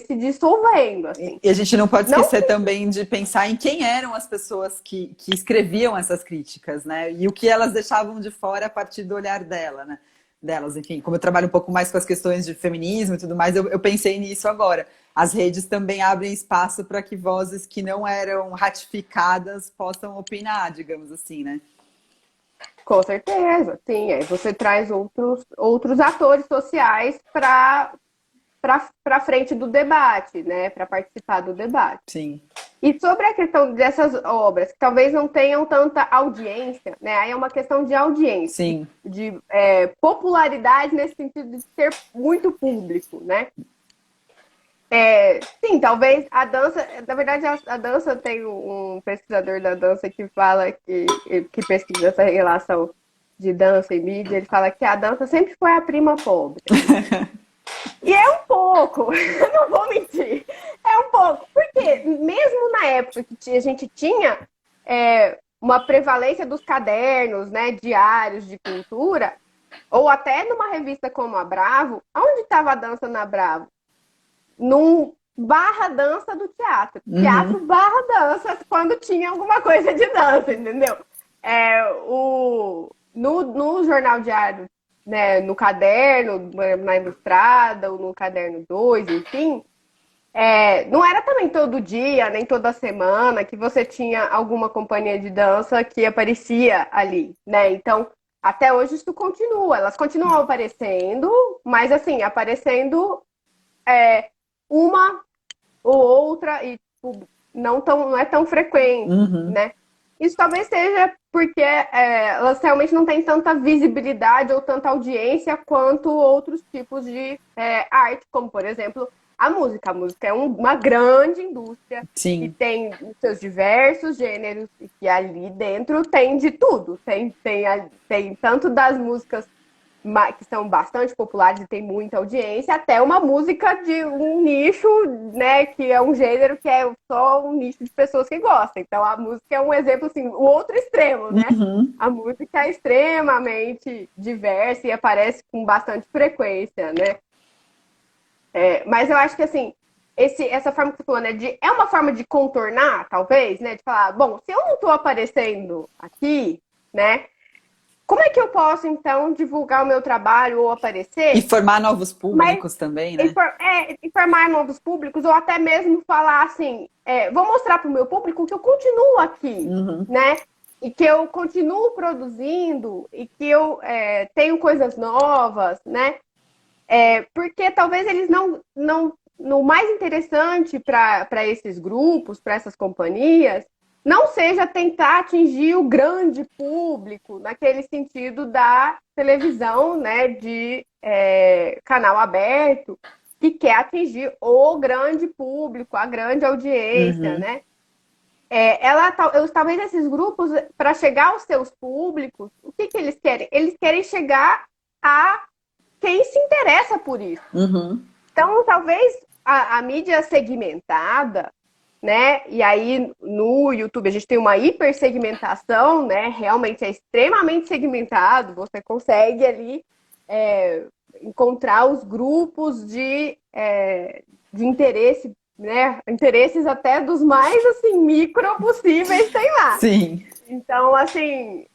se dissolvendo, assim. E a gente não pode Não esquecer também de pensar em quem eram as pessoas que escreviam essas críticas, né? E o que elas deixavam de fora a partir do olhar delas. Enfim, como eu trabalho um pouco mais com as questões de feminismo e tudo mais, eu pensei nisso agora. As redes também abrem espaço para que vozes que não eram ratificadas possam opinar, digamos assim, né? Com certeza, sim. Aí você traz outros atores sociais para frente do debate, né? Para participar do debate. Sim. E sobre a questão dessas obras que talvez não tenham tanta audiência, né? Aí é uma questão de audiência, Sim. de popularidade nesse sentido de ser muito público, né? Sim, talvez a dança, na verdade a dança tem um pesquisador da dança que fala que pesquisa essa relação de dança e mídia, ele fala que a dança sempre foi a prima pobre. E é um pouco, não vou mentir, é um pouco, porque mesmo na época que a gente tinha uma prevalência dos cadernos, né, diários de cultura, ou até numa revista como a Bravo, onde estava a dança na Bravo? Num barra dança do teatro. Teatro barra dança quando tinha alguma coisa de dança, entendeu? No jornal diário, né, no caderno, na ilustrada, ou no caderno 2, enfim, não era também todo dia, nem toda semana que você tinha alguma companhia de dança que aparecia ali, né? Então, até hoje isso continua. Elas continuam aparecendo, mas assim, aparecendo uma ou outra e tipo, não é tão frequente, né? Isso talvez seja porque elas realmente não têm tanta visibilidade ou tanta audiência quanto outros tipos de arte, como, por exemplo, a música. A música é uma grande indústria Sim. que tem os seus diversos gêneros e que ali dentro tem de tudo. Tem tanto das músicas que são bastante populares e tem muita audiência, até uma música de um nicho, né, que é um gênero que é só um nicho de pessoas que gostam. Então a música é um exemplo, assim, o outro extremo, né? A música é extremamente diversa e aparece com bastante frequência, né? Mas eu acho que, assim, essa forma que você falou, né, é uma forma de contornar, talvez, né, de falar, bom, se eu não estou aparecendo aqui, né, como é que eu posso, então, divulgar o meu trabalho ou aparecer? E formar novos públicos também, né? Informar novos públicos, ou até mesmo falar assim, vou mostrar para o meu público que eu continuo aqui, né? E que eu continuo produzindo, e que eu tenho coisas novas, né? Porque talvez eles não o mais interessante para esses grupos, para essas companhias, não seja tentar atingir o grande público, naquele sentido da televisão, né, de canal aberto, que quer atingir o grande público, a grande audiência, né? Talvez esses grupos, para chegar aos seus públicos, o que eles querem? Eles querem chegar a quem se interessa por isso. Então, talvez a mídia segmentada, né? E aí no YouTube a gente tem uma hipersegmentação, né? Realmente é extremamente segmentado. Você consegue ali encontrar os grupos de interesse, né? Interesses até dos mais assim micro possíveis, sei lá. Sim. Então, assim,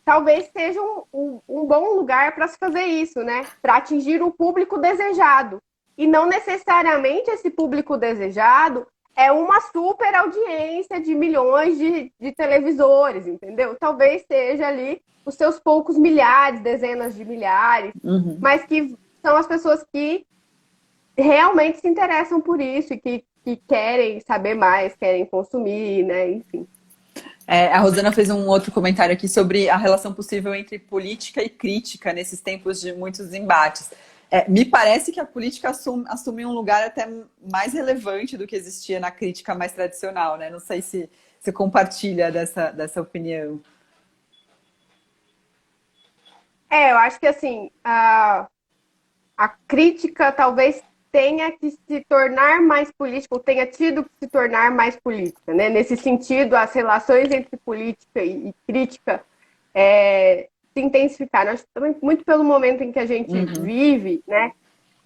talvez seja um bom lugar para se fazer isso, né? Para atingir o público desejado. E não necessariamente esse público desejado é uma super audiência de milhões de televisores, entendeu? Talvez seja ali os seus poucos milhares, dezenas de milhares, mas que são as pessoas que realmente se interessam por isso e que querem saber mais, querem consumir, né? Enfim. A Rosana fez um outro comentário aqui sobre a relação possível entre política e crítica nesses tempos de muitos embates. Me parece que a política assume um lugar até mais relevante do que existia na crítica mais tradicional, né? Não sei se você compartilha dessa opinião. Eu acho que assim, a crítica talvez tenha que se tornar mais política, ou tenha tido que se tornar mais política, né? Nesse sentido, as relações entre política e crítica se intensificaram. Acho que também muito pelo momento em que a gente vive, né?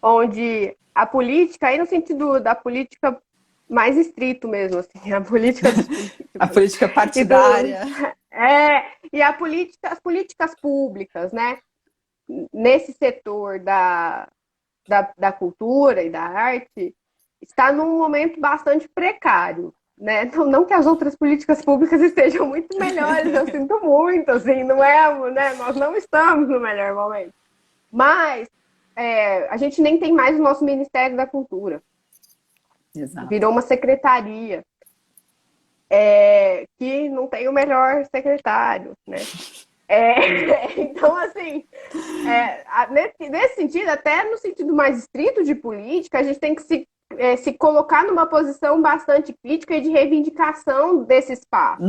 Onde a política, aí no sentido da política mais estrito mesmo, assim, a política dos A políticos. política partidária. E as políticas públicas, né? Nesse setor da cultura e da arte, está num momento bastante precário. Né? Não que as outras políticas públicas estejam muito melhores, eu sinto muito, assim, não é, né? Nós não estamos no melhor momento. Mas a gente nem tem mais o nosso Ministério da Cultura. Exato. Virou uma secretaria que não tem o melhor secretário, né? Então, assim, nesse sentido, até no sentido mais estrito de política, a gente tem que se colocar numa posição bastante crítica e de reivindicação desse espaço.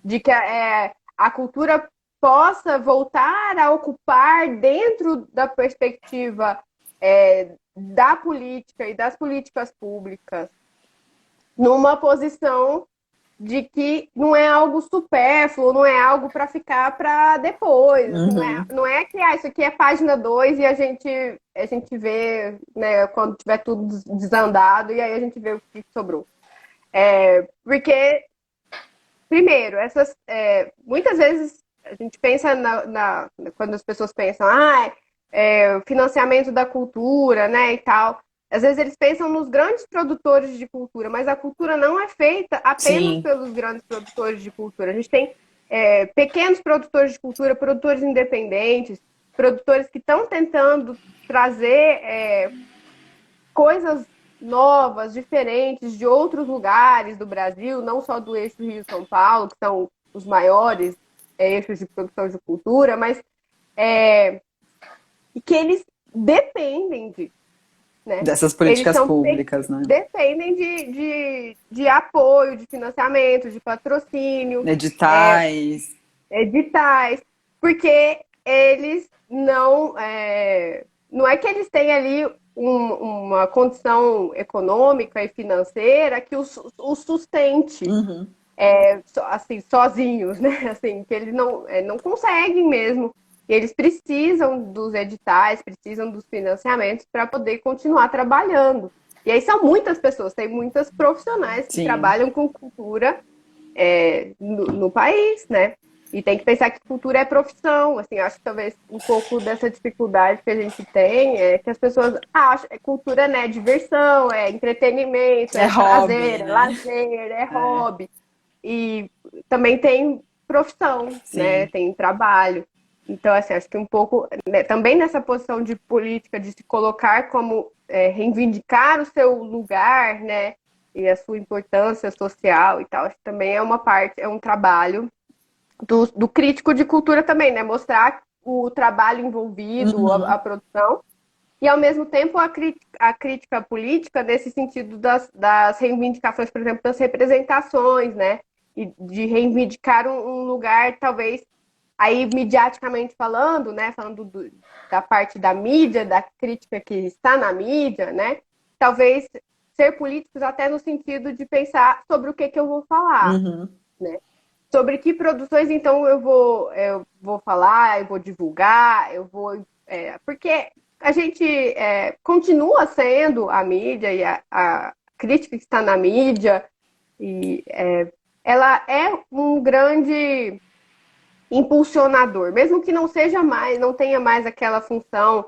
De que a cultura possa voltar a ocupar, dentro da perspectiva da política e das políticas públicas, numa posição de que não é algo supérfluo, não é algo para ficar para depois. Não é que isso aqui é página 2 e a gente vê, né, quando tiver tudo desandado, e aí a gente vê o que sobrou. Porque, primeiro, muitas vezes a gente pensa quando as pessoas pensam, o financiamento da cultura, né, e tal. Às vezes eles pensam nos grandes produtores de cultura, mas a cultura não é feita apenas pelos grandes produtores de cultura. A gente tem pequenos produtores de cultura, produtores independentes, produtores que estão tentando trazer coisas novas, diferentes, de outros lugares do Brasil, não só do eixo Rio-São Paulo, que são os maiores eixos de produção de cultura, mas que eles dependem de... Né? Dessas políticas públicas, né? Dependem de apoio, de financiamento, de patrocínio. Editais. Porque eles não... não é que eles têm ali uma condição econômica e financeira que os sustente assim, sozinhos, né? Assim, que eles não conseguem mesmo. E eles precisam dos editais, precisam dos financiamentos para poder continuar trabalhando. E aí são muitas pessoas, tem muitas profissionais que trabalham com cultura no país, né? E tem que pensar que cultura é profissão. Assim, acho que talvez um pouco dessa dificuldade que a gente tem é que as pessoas acham que cultura, né, é diversão, é entretenimento, é prazer, hobby, é lazer, é hobby. E também tem profissão, né? Tem trabalho. Então, assim, acho que um pouco, né, também nessa posição de política, de se colocar como reivindicar o seu lugar, né, e a sua importância social e tal, acho que também é uma parte, é um trabalho do crítico de cultura também, né, mostrar o trabalho envolvido, a produção, e ao mesmo tempo a crítica política nesse sentido das reivindicações, por exemplo, das representações, né, e de reivindicar um lugar, talvez, aí, midiaticamente falando, né, falando da parte da mídia, da crítica que está na mídia, né, talvez ser políticos até no sentido de pensar sobre o que eu vou falar, né, sobre que produções, então, eu vou falar, eu vou divulgar, porque a gente continua sendo a mídia e a crítica que está na mídia, e ela é um grande impulsionador, mesmo que não seja mais, não tenha mais aquela função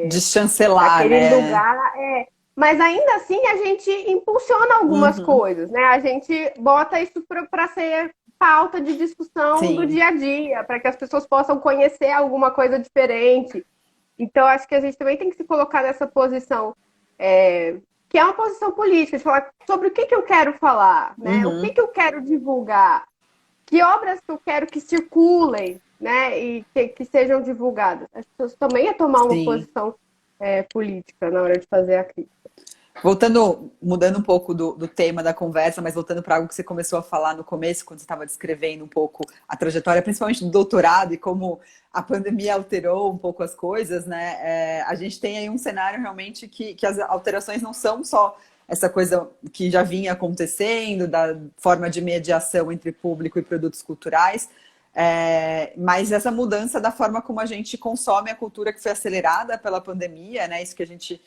de chancelar, daquele né? lugar, mas ainda assim a gente impulsiona algumas coisas, né? A gente bota isso para ser pauta de discussão do dia a dia, para que as pessoas possam conhecer alguma coisa diferente. Então, acho que a gente também tem que se colocar nessa posição, que é uma posição política, de falar sobre o que eu quero falar, né? O que eu quero divulgar. Que obras que eu quero que circulem, né, e que sejam divulgadas. As pessoas também é tomar uma posição política na hora de fazer a crítica. Voltando, mudando um pouco do tema da conversa, mas voltando para algo que você começou a falar no começo, quando você estava descrevendo um pouco a trajetória, principalmente do doutorado e como a pandemia alterou um pouco as coisas, né? A gente tem aí um cenário realmente que as alterações não são só essa coisa que já vinha acontecendo, da forma de mediação entre público e produtos culturais, mas essa mudança da forma como a gente consome a cultura que foi acelerada pela pandemia, né? Isso que a gente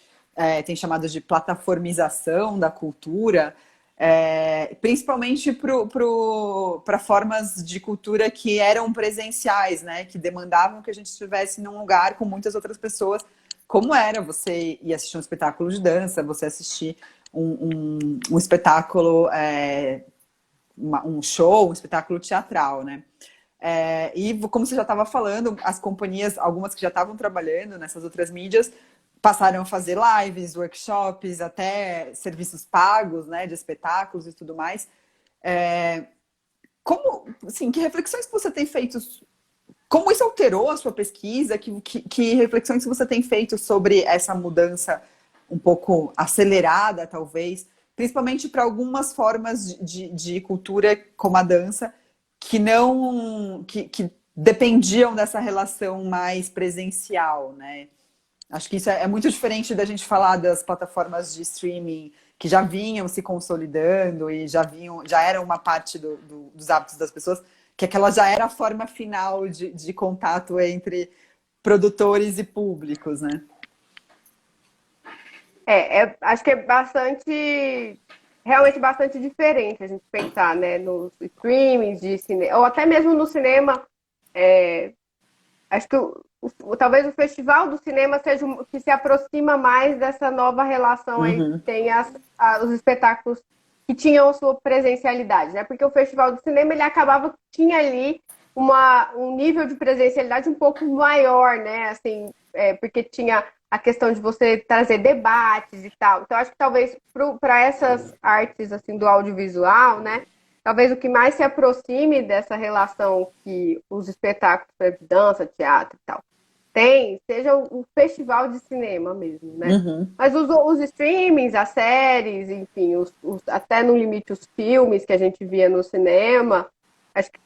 tem chamado de plataformização da cultura, principalmente para formas de cultura que eram presenciais, né? Que demandavam que a gente estivesse num lugar com muitas outras pessoas, como era você ir assistir um espetáculo de dança, você assistir um espetáculo, um show, um espetáculo teatral, né? E como você já estava falando, as companhias, algumas que já estavam trabalhando nessas outras mídias, passaram a fazer lives, workshops, até serviços pagos, né, de espetáculos e tudo mais. Como, assim, que reflexões que você tem feito? Como isso alterou a sua pesquisa? Que reflexões você tem feito sobre essa mudança um pouco acelerada, talvez, principalmente para algumas formas de cultura como a dança que não que dependiam dessa relação mais presencial, né? Acho que isso é muito diferente da gente falar das plataformas de streaming que já vinham se consolidando e já eram uma parte dos hábitos das pessoas, que aquela já era a forma final de contato entre produtores e públicos, né? Acho que realmente bastante diferente a gente pensar, né, nos streamings de cinema, ou até mesmo no cinema. Acho que talvez o festival do cinema seja o que se aproxima mais dessa nova relação aí que tem os espetáculos que tinham a sua presencialidade, né? Porque o festival do cinema ele acabava que tinha ali um nível de presencialidade um pouco maior, né? Assim, porque tinha a questão de você trazer debates e tal. Então, acho que talvez para essas artes assim do audiovisual, né? Talvez o que mais se aproxime dessa relação que os espetáculos de dança, teatro e tal seja o festival de cinema mesmo, né? Mas os streamings, as séries, enfim, até no limite os filmes que a gente via no cinema, acho que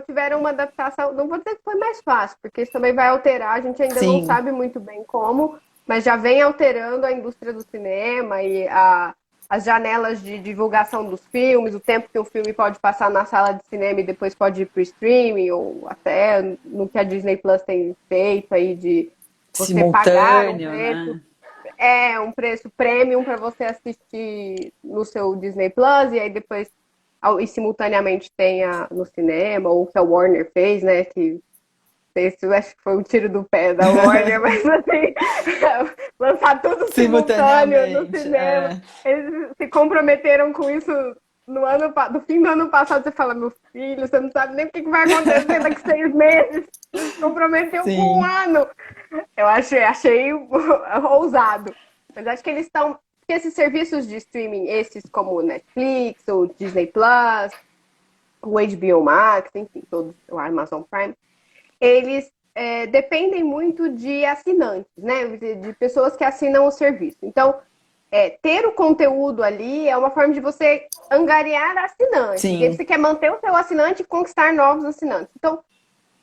tiveram uma adaptação, não vou dizer que foi mais fácil, porque isso também vai alterar, a gente ainda Sim. não sabe muito bem como, mas já vem alterando a indústria do cinema e as janelas de divulgação dos filmes, o tempo que um filme pode passar na sala de cinema e depois pode ir para o streaming, ou até no que a Disney Plus tem feito aí de você pagar um preço, né? Um preço premium para você assistir no seu Disney Plus, e aí depois e simultaneamente tenha no cinema, ou o que a Warner fez, né, que esse eu acho que foi um tiro do pé da Warner, mas assim, lançar tudo simultâneo no cinema. Eles se comprometeram com isso no fim do ano passado. Você fala, meu filho, você não sabe nem o que vai acontecer daqui 6 meses. Se comprometeu com um ano. Eu achei ousado. Mas acho que eles estão... Esses serviços de streaming, esses como o Netflix, o Disney Plus, o HBO Max, enfim, todos, o Amazon Prime, eles dependem muito de assinantes, né? De pessoas que assinam o serviço. Então, ter o conteúdo ali é uma forma de você angariar assinantes. Sim. Porque você quer manter o seu assinante e conquistar novos assinantes. Então,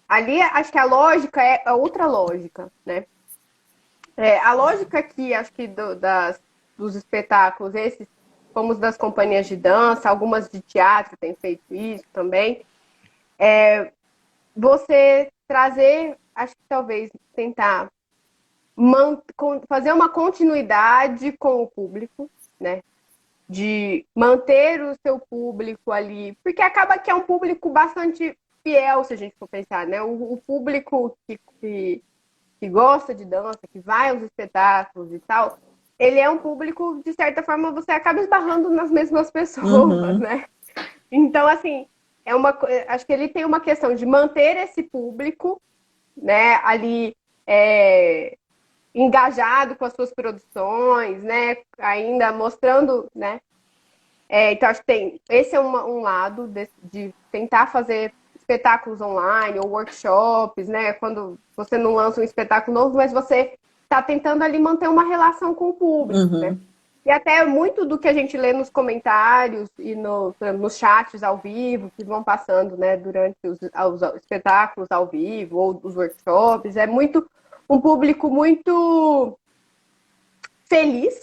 ali acho que a lógica é outra lógica, né? A lógica aqui, acho que dos espetáculos, esses, como os das companhias de dança, algumas de teatro têm feito isso também, você trazer, acho que talvez tentar fazer uma continuidade com o público, né? De manter o seu público ali, porque acaba que é um público bastante fiel, se a gente for pensar, né? O público que gosta de dança, que vai aos espetáculos e tal, ele é um público, de certa forma, você acaba esbarrando nas mesmas pessoas, né? Então, assim, acho que ele tem uma questão de manter esse público, né, ali engajado com as suas produções, né, ainda mostrando, né? Então, acho que esse é um lado de tentar fazer espetáculos online ou workshops, né? Quando você não lança um espetáculo novo, mas você está tentando ali manter uma relação com o público, né? Uhum. E até muito do que a gente lê nos comentários e nos chats ao vivo, que vão passando, né, durante os espetáculos ao vivo ou os workshops, é muito um público muito feliz,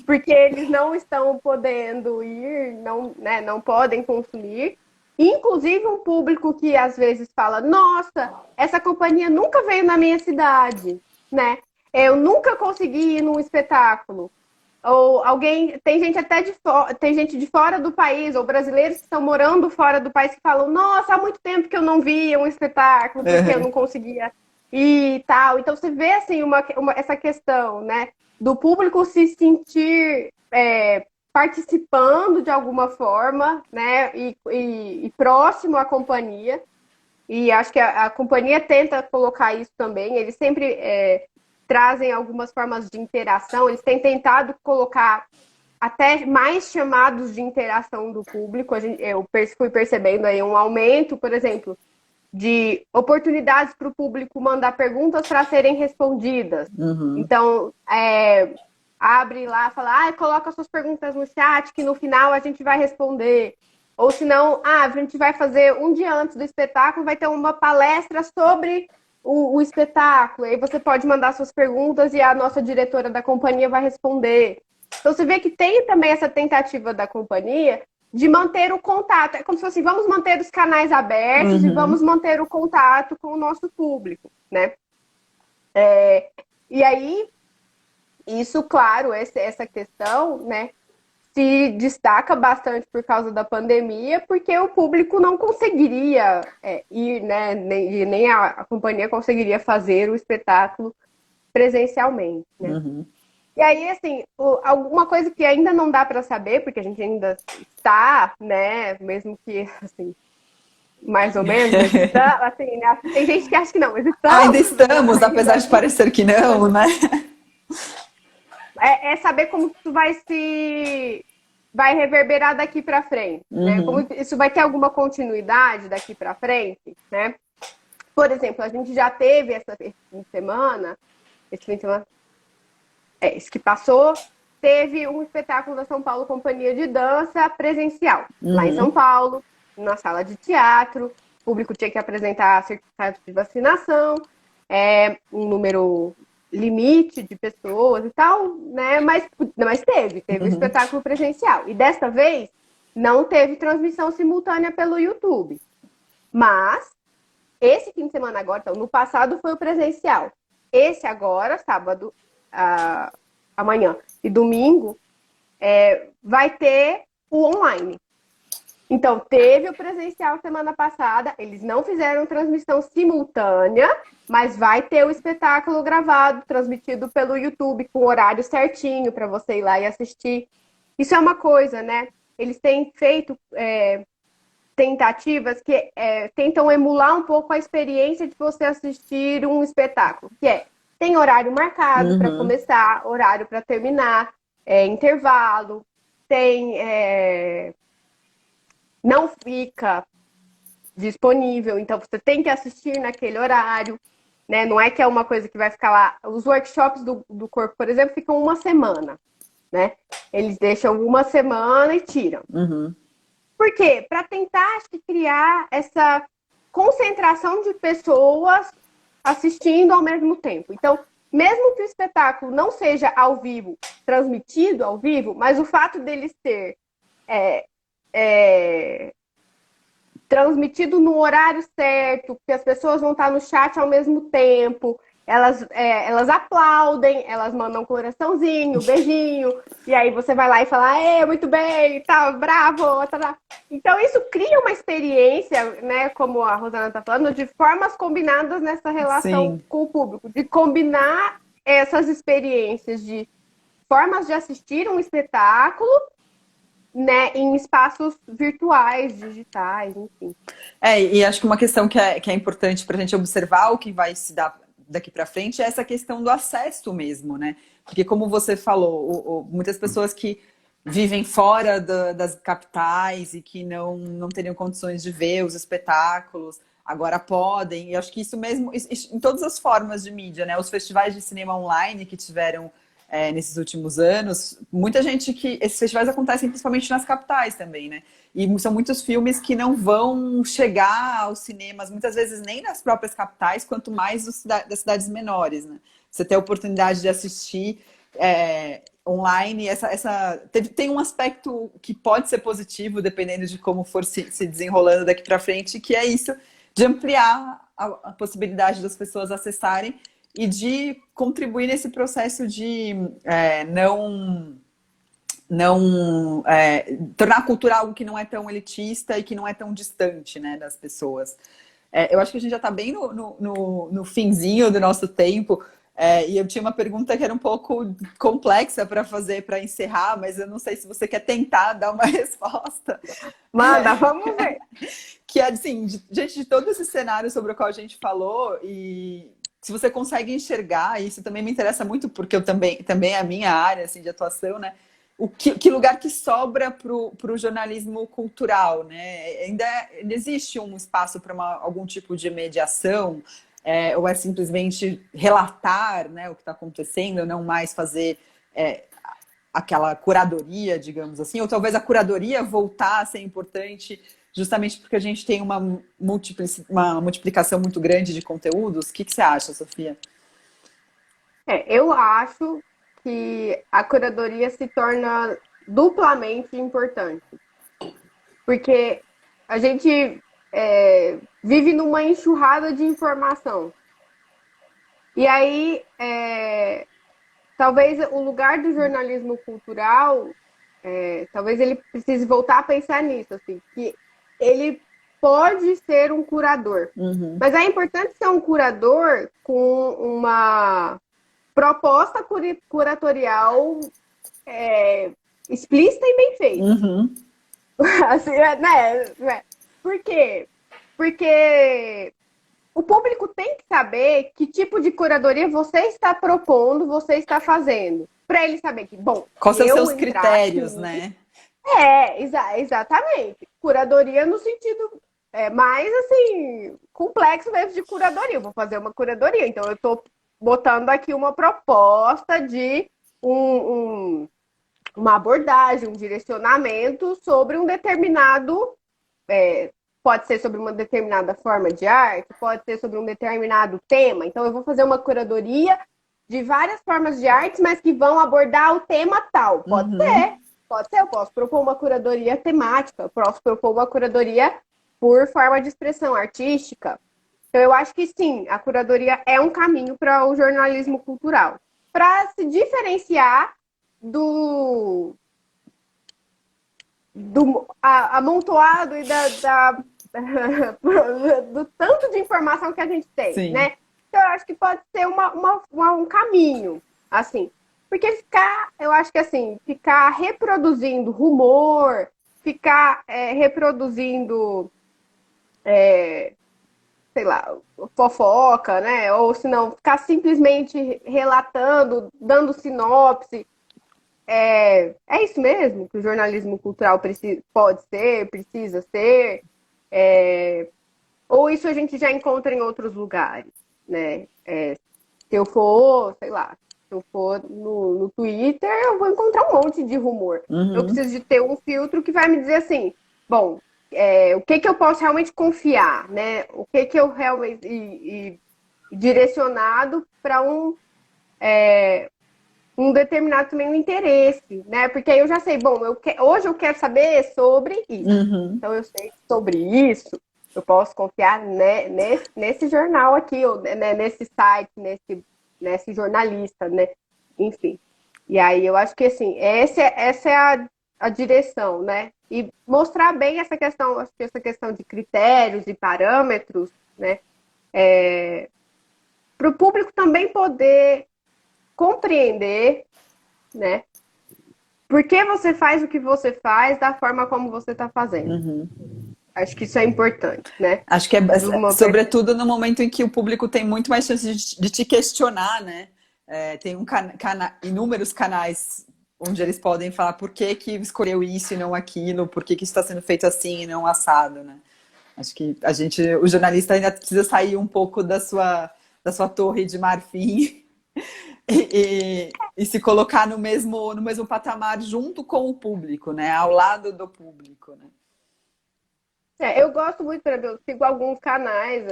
porque eles não estão podendo ir, não, né, não podem consumir. Inclusive um público que às vezes fala, nossa, essa companhia nunca veio na minha cidade, né? Eu nunca consegui ir num espetáculo. Ou alguém, tem gente até tem gente de fora do país, ou brasileiros que estão morando fora do país que falam, nossa, há muito tempo que eu não via um espetáculo, porque eu não conseguia ir e tal. Então você vê assim essa questão, né, do público se sentir participando de alguma forma, né, e próximo à companhia. E acho que a companhia tenta colocar isso também. Eles sempre trazem algumas formas de interação. Eles têm tentado colocar até mais chamados de interação do público. Eu fui percebendo aí um aumento, por exemplo, de oportunidades para o público mandar perguntas para serem respondidas. Uhum. Então, abre lá, fala, coloca suas perguntas no chat, que no final a gente vai responder. Ou se não, a gente vai fazer um dia antes do espetáculo, vai ter uma palestra sobre o espetáculo. Aí você pode mandar suas perguntas e a nossa diretora da companhia vai responder. Então você vê que tem também essa tentativa da companhia de manter o contato. É como se fosse, vamos manter os canais abertos e vamos manter o contato com o nosso público, né? E aí, isso, claro, essa questão, né, se destaca bastante por causa da pandemia, porque o público não conseguiria ir, né, nem a companhia conseguiria fazer o espetáculo presencialmente, né? Uhum. E aí, assim, alguma coisa que ainda não dá para saber, porque a gente ainda está, né, mesmo que, assim, mais ou menos, mas está, assim, né, tem gente que acha que não, mas Ainda estamos, apesar de parecer que não, né? É saber como isso vai reverberar daqui para frente, né? Como isso vai ter alguma continuidade daqui para frente, né? Por exemplo, a gente já teve esse fim de semana, esse que passou, teve um espetáculo da São Paulo Companhia de Dança presencial, lá em São Paulo, na sala de teatro. O público tinha que apresentar certificado de vacinação, um número limite de pessoas e tal, né? Mas teve um espetáculo presencial. E desta vez não teve transmissão simultânea pelo YouTube. Mas esse fim de semana agora, então, no passado foi o presencial. Esse agora, sábado, amanhã e domingo, vai ter o online. Então, teve o presencial semana passada, eles não fizeram transmissão simultânea, mas vai ter o espetáculo gravado, transmitido pelo YouTube, com o horário certinho para você ir lá e assistir. Isso é uma coisa, né? Eles têm feito tentativas que tentam emular um pouco a experiência de você assistir um espetáculo, que tem horário marcado para começar, horário para terminar, intervalo, não fica disponível, então você tem que assistir naquele horário, né? Não é que é uma coisa que vai ficar lá. Os workshops do corpo, por exemplo, ficam uma semana, né? Eles deixam uma semana e tiram. Por quê? Para tentar, acho que, criar essa concentração de pessoas assistindo ao mesmo tempo. Então, mesmo que o espetáculo não seja ao vivo, transmitido ao vivo, mas o fato dele ser transmitido no horário certo, que as pessoas vão estar no chat ao mesmo tempo, elas aplaudem, elas mandam um coraçãozinho, beijinho, e aí você vai lá e fala, muito bem, tá, bravo, tá. Então isso cria uma experiência, né, como a Rosana está falando, de formas combinadas nessa relação com o público, de combinar essas experiências de formas de assistir um espetáculo, né, em espaços virtuais, digitais, enfim. E acho que uma questão que é importante para a gente observar o que vai se dar daqui para frente é essa questão do acesso mesmo, né? Porque como você falou, muitas pessoas que vivem fora das capitais e que não teriam condições de ver os espetáculos, agora podem. E acho que isso mesmo, em todas as formas de mídia, né? Os festivais de cinema online que tiveram nesses últimos anos, muita gente que... Esses festivais acontecem principalmente nas capitais também, né? E são muitos filmes que não vão chegar aos cinemas, muitas vezes nem nas próprias capitais, quanto mais das cidades menores, né? Você ter a oportunidade de assistir online, tem um aspecto que pode ser positivo, dependendo de como for se desenrolando daqui para frente, que é isso, de ampliar a possibilidade das pessoas acessarem e de contribuir nesse processo de tornar a cultura algo que não é tão elitista e que não é tão distante, né, das pessoas. Eu acho que a gente já está bem no finzinho do nosso tempo, e eu tinha uma pergunta que era um pouco complexa para fazer, para encerrar, mas eu não sei se você quer tentar dar uma resposta. Manda, vamos ver. Que é assim, diante de todo esse cenário sobre o qual a gente falou, e se você consegue enxergar, isso também me interessa muito, porque eu também é a minha área assim, de atuação, né? Que lugar que sobra para o jornalismo cultural, né? Ainda existe um espaço para algum tipo de mediação, ou é simplesmente relatar, né, o que está acontecendo, não mais fazer aquela curadoria, digamos assim, ou talvez a curadoria voltar a ser importante justamente porque a gente tem uma multiplicação muito grande de conteúdos. O que você acha, Sofia? Eu acho que a curadoria se torna duplamente importante. Porque a gente vive numa enxurrada de informação. E aí, talvez o lugar do jornalismo cultural, talvez ele precise voltar a pensar nisso, assim, que ele pode ser um curador. Uhum. Mas é importante ser um curador com uma proposta curatorial explícita e bem feita. Uhum. Assim, né? Por quê? Porque o público tem que saber que tipo de curadoria você está propondo, você está fazendo. Para ele saber que, bom, quais são os seus entrar critérios, aqui, né? Exatamente. Curadoria no sentido mais, assim, complexo mesmo de curadoria. Eu vou fazer uma curadoria, então eu estou botando aqui uma proposta de uma abordagem, um direcionamento sobre um determinado... pode ser sobre uma determinada forma de arte, pode ser sobre um determinado tema. Então, eu vou fazer uma curadoria de várias formas de arte, mas que vão abordar o tema tal. Pode ser. Eu posso propor uma curadoria temática, eu posso propor uma curadoria por forma de expressão artística. Então, eu acho que sim, a curadoria é um caminho para o jornalismo cultural. Para se diferenciar do amontoado e do tanto de informação que a gente tem, Sim. né? Então, eu acho que pode ser um caminho, assim. Porque eu acho que assim, ficar reproduzindo rumor, ficar reproduzindo, sei lá, fofoca, né? Ou se não, ficar simplesmente relatando, dando sinopse. É isso mesmo que o jornalismo cultural pode ser, precisa ser? Ou isso a gente já encontra em outros lugares, né? Se eu for, sei lá, se eu for no Twitter, eu vou encontrar um monte de rumor. Uhum. Eu preciso de ter um filtro que vai me dizer assim, bom, o que eu posso realmente confiar, né? O que eu realmente... E direcionado para um determinado também um interesse, né? Porque aí eu já sei, bom, hoje eu quero saber sobre isso. Uhum. Então eu sei sobre isso, eu posso confiar nesse jornal aqui, ou, né, nesse site, nesse jornalista, né? Enfim. E aí eu acho que assim, essa é a direção, né? E mostrar bem essa questão de critérios e parâmetros, né? Para o público também poder compreender, né? Por que você faz o que você faz da forma como você está fazendo. Uhum. Acho que isso é importante, né? Acho que sobretudo no momento em que o público tem muito mais chance de te questionar, né? Tem inúmeros canais onde eles podem falar por que escolheu isso e não aquilo, por que isso está sendo feito assim e não assado, né? Acho que o jornalista ainda precisa sair um pouco da sua torre de marfim e se colocar no mesmo patamar junto com o público, né? Ao lado do público, né? Eu gosto muito, por exemplo, eu sigo alguns canais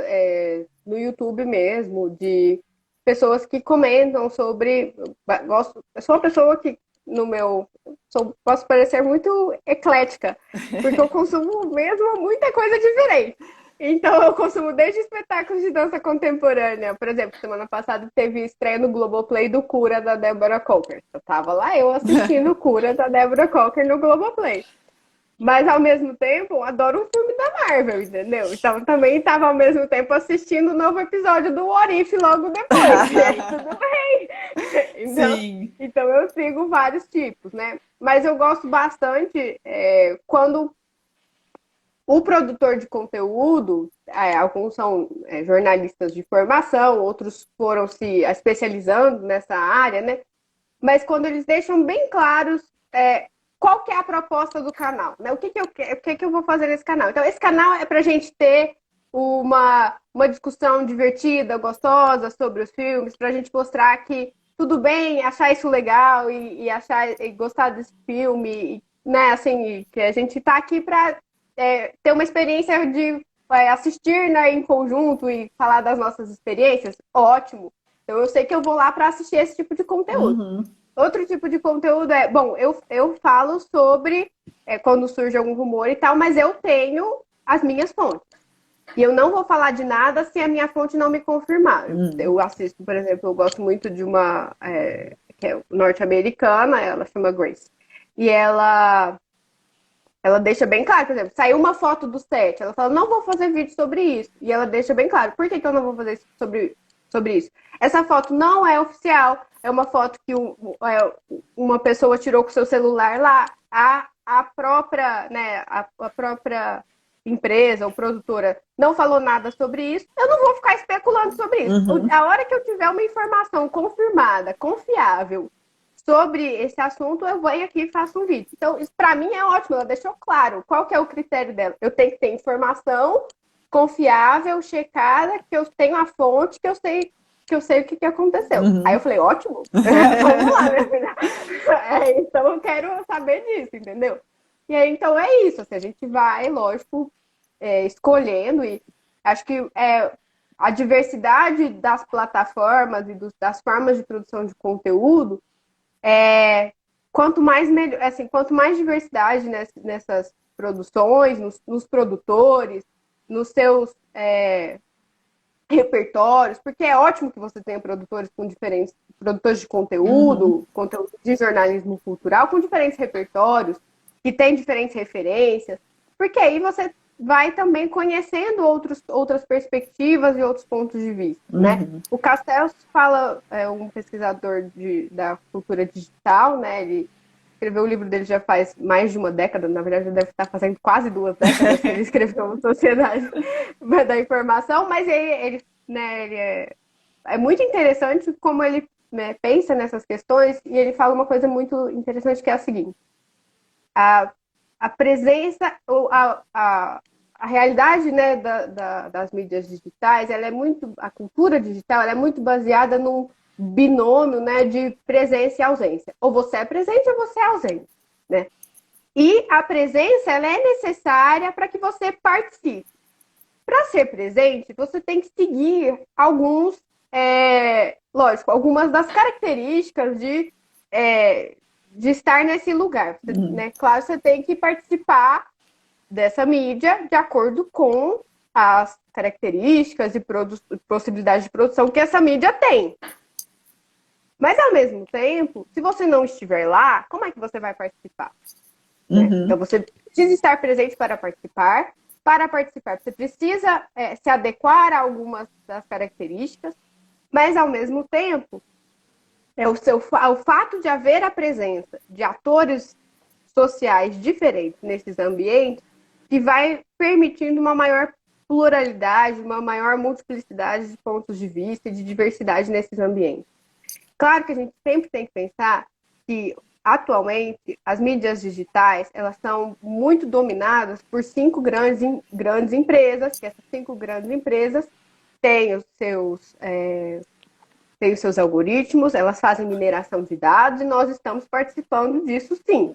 no YouTube mesmo, de pessoas que comentam sobre. Eu sou uma pessoa que, no meu. Posso parecer muito eclética, porque eu consumo mesmo muita coisa diferente. Então, eu consumo desde espetáculos de dança contemporânea. Por exemplo, semana passada teve estreia no Globoplay do Cura, da Deborah Cocker. Eu tava lá, eu assistindo o Cura, da Deborah Cocker, no Globoplay. Mas, ao mesmo tempo, adoro um filme da Marvel, entendeu? Então, também estava, ao mesmo tempo, assistindo o novo episódio do What If logo depois. E aí, tudo bem. Então, Sim. então, eu sigo vários tipos, né? Mas eu gosto bastante quando o produtor de conteúdo, alguns são jornalistas de formação, outros foram se especializando nessa área, né? Mas quando eles deixam bem claros qual que é a proposta do canal, né? O que eu vou fazer nesse canal? Então, esse canal é para a gente ter uma discussão divertida, gostosa sobre os filmes, para a gente mostrar que tudo bem achar isso legal e achar e gostar desse filme, né? Assim, que a gente está aqui para ter uma experiência de assistir, né, em conjunto e falar das nossas experiências. Ótimo. Então, eu sei que eu vou lá para assistir esse tipo de conteúdo. Uhum. Outro tipo de conteúdo bom, eu falo sobre quando surge algum rumor e tal, mas eu tenho as minhas fontes. E eu não vou falar de nada se a minha fonte não me confirmar. Eu assisto, por exemplo, eu gosto muito de uma que é norte-americana, ela chama Grace. E ela deixa bem claro, por exemplo, saiu uma foto do set, ela fala, não vou fazer vídeo sobre isso. E ela deixa bem claro, por que eu não vou fazer sobre isso? Essa foto não é oficial, é uma foto que uma pessoa tirou com seu celular lá. A própria, né, a própria empresa ou produtora não falou nada sobre isso, eu não vou ficar especulando sobre isso. A hora que eu tiver uma informação confirmada, confiável, sobre esse assunto, eu venho aqui e faço um vídeo. Então, isso para mim é ótimo, ela deixou claro qual que é o critério dela. Eu tenho que ter informação confiável, checada, que eu tenho a fonte, que eu sei o que aconteceu. Aí eu falei, ótimo, vamos lá, minha filha. Então eu quero saber disso, entendeu? E aí, então é isso, assim, a gente vai, lógico, escolhendo, e acho que a diversidade das plataformas e das formas de produção de conteúdo quanto mais melhor, assim, quanto mais diversidade nessas produções, nos produtores, nos seus repertórios, porque é ótimo que você tenha produtores com diferentes produtores de conteúdo de jornalismo cultural com diferentes repertórios, que têm diferentes referências, porque aí você vai também conhecendo outras perspectivas e outros pontos de vista, né? O Castells fala, um pesquisador da cultura digital, né? Ele escreveu o livro dele já faz mais de uma década, na verdade já deve estar fazendo quase 2 décadas que ele escreveu a Sociedade da Informação, mas ele é muito interessante como ele, né, pensa nessas questões, e ele fala uma coisa muito interessante, que é a seguinte: a presença, ou a realidade, né, das mídias digitais, a cultura digital, ela é muito baseada num binômio, né, de presença e ausência. Ou você é presente ou você é ausente, né? E a presença, ela é necessária para que você participe. Para ser presente, você tem que seguir algumas das características de estar nesse lugar. Né? Claro, você tem que participar dessa mídia de acordo com as características e possibilidades de produção que essa mídia tem. Mas, ao mesmo tempo, se você não estiver lá, como é que você vai participar? Né? Então, você precisa estar presente para participar. Para participar, você precisa se adequar a algumas das características, mas, ao mesmo tempo, o fato de haver a presença de atores sociais diferentes nesses ambientes que vai permitindo uma maior pluralidade, uma maior multiplicidade de pontos de vista e de diversidade nesses ambientes. Claro que a gente sempre tem que pensar que atualmente, as mídias digitais, elas são muito dominadas por cinco grandes empresas, que essas cinco grandes empresas têm têm os seus algoritmos, elas fazem mineração de dados e nós estamos participando disso sim,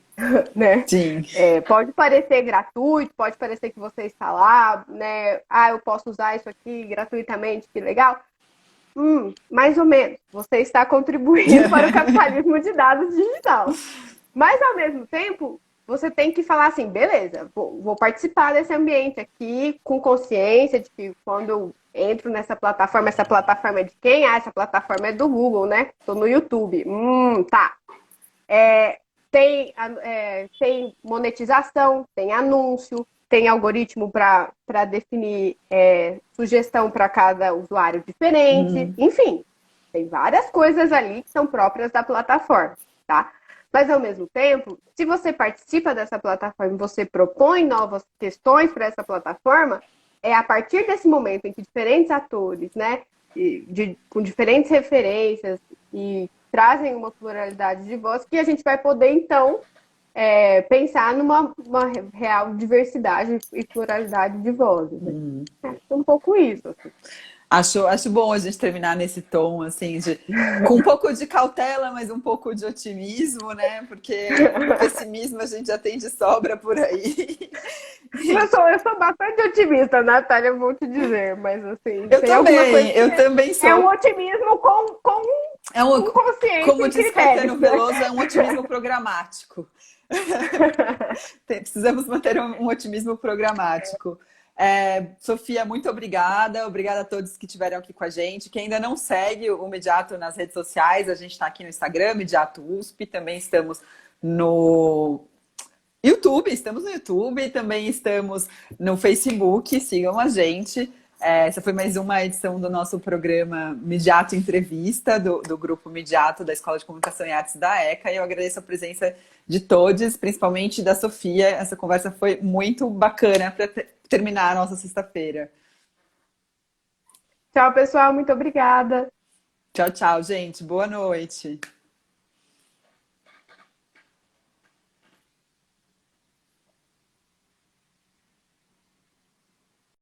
né? Sim. Pode parecer gratuito, pode parecer que você está lá, né? Ah, eu posso usar isso aqui gratuitamente, que legal. Mais ou menos. Você está contribuindo para o capitalismo de dados digital. Mas, ao mesmo tempo, você tem que falar assim, beleza, vou participar desse ambiente aqui com consciência de que quando eu entro nessa plataforma, essa plataforma é de quem? Ah, essa plataforma é do Google, né? Estou no YouTube. Tá. Tem monetização, tem anúncio, tem algoritmo para definir sugestão para cada usuário diferente. Enfim, tem várias coisas ali que são próprias da plataforma, tá? Mas, ao mesmo tempo, se você participa dessa plataforma e você propõe novas questões para essa plataforma, é a partir desse momento em que diferentes atores, né, com diferentes referências e trazem uma pluralidade de voz, que a gente vai poder, então, pensar numa real diversidade e pluralidade de vozes. Né? É um pouco isso. Assim. Acho bom a gente terminar nesse tom, assim, com um pouco de cautela, mas um pouco de otimismo, né? Porque pessimismo a gente já tem de sobra por aí. Eu sou bastante otimista, Natália, eu vou te dizer, mas assim, eu tem também, alguma coisa que eu também sou. É um otimismo com consciência. Como diz Caetano Veloso, é um otimismo programático. Precisamos manter um otimismo programático. Sofia, muito obrigada. Obrigada a todos que estiveram aqui com a gente. Quem ainda não segue o Mediato nas redes sociais, a gente está aqui no Instagram, Mediato USP. Também estamos no YouTube, também estamos no Facebook. Sigam a gente. Essa foi mais uma edição do nosso programa Mediato Entrevista, do Grupo Mediato da Escola de Comunicação e Artes da ECA. E eu agradeço a presença de todos, principalmente da Sofia. Essa conversa foi muito bacana para terminar a nossa sexta-feira. Tchau, pessoal. Muito obrigada. Tchau, tchau, gente. Boa noite.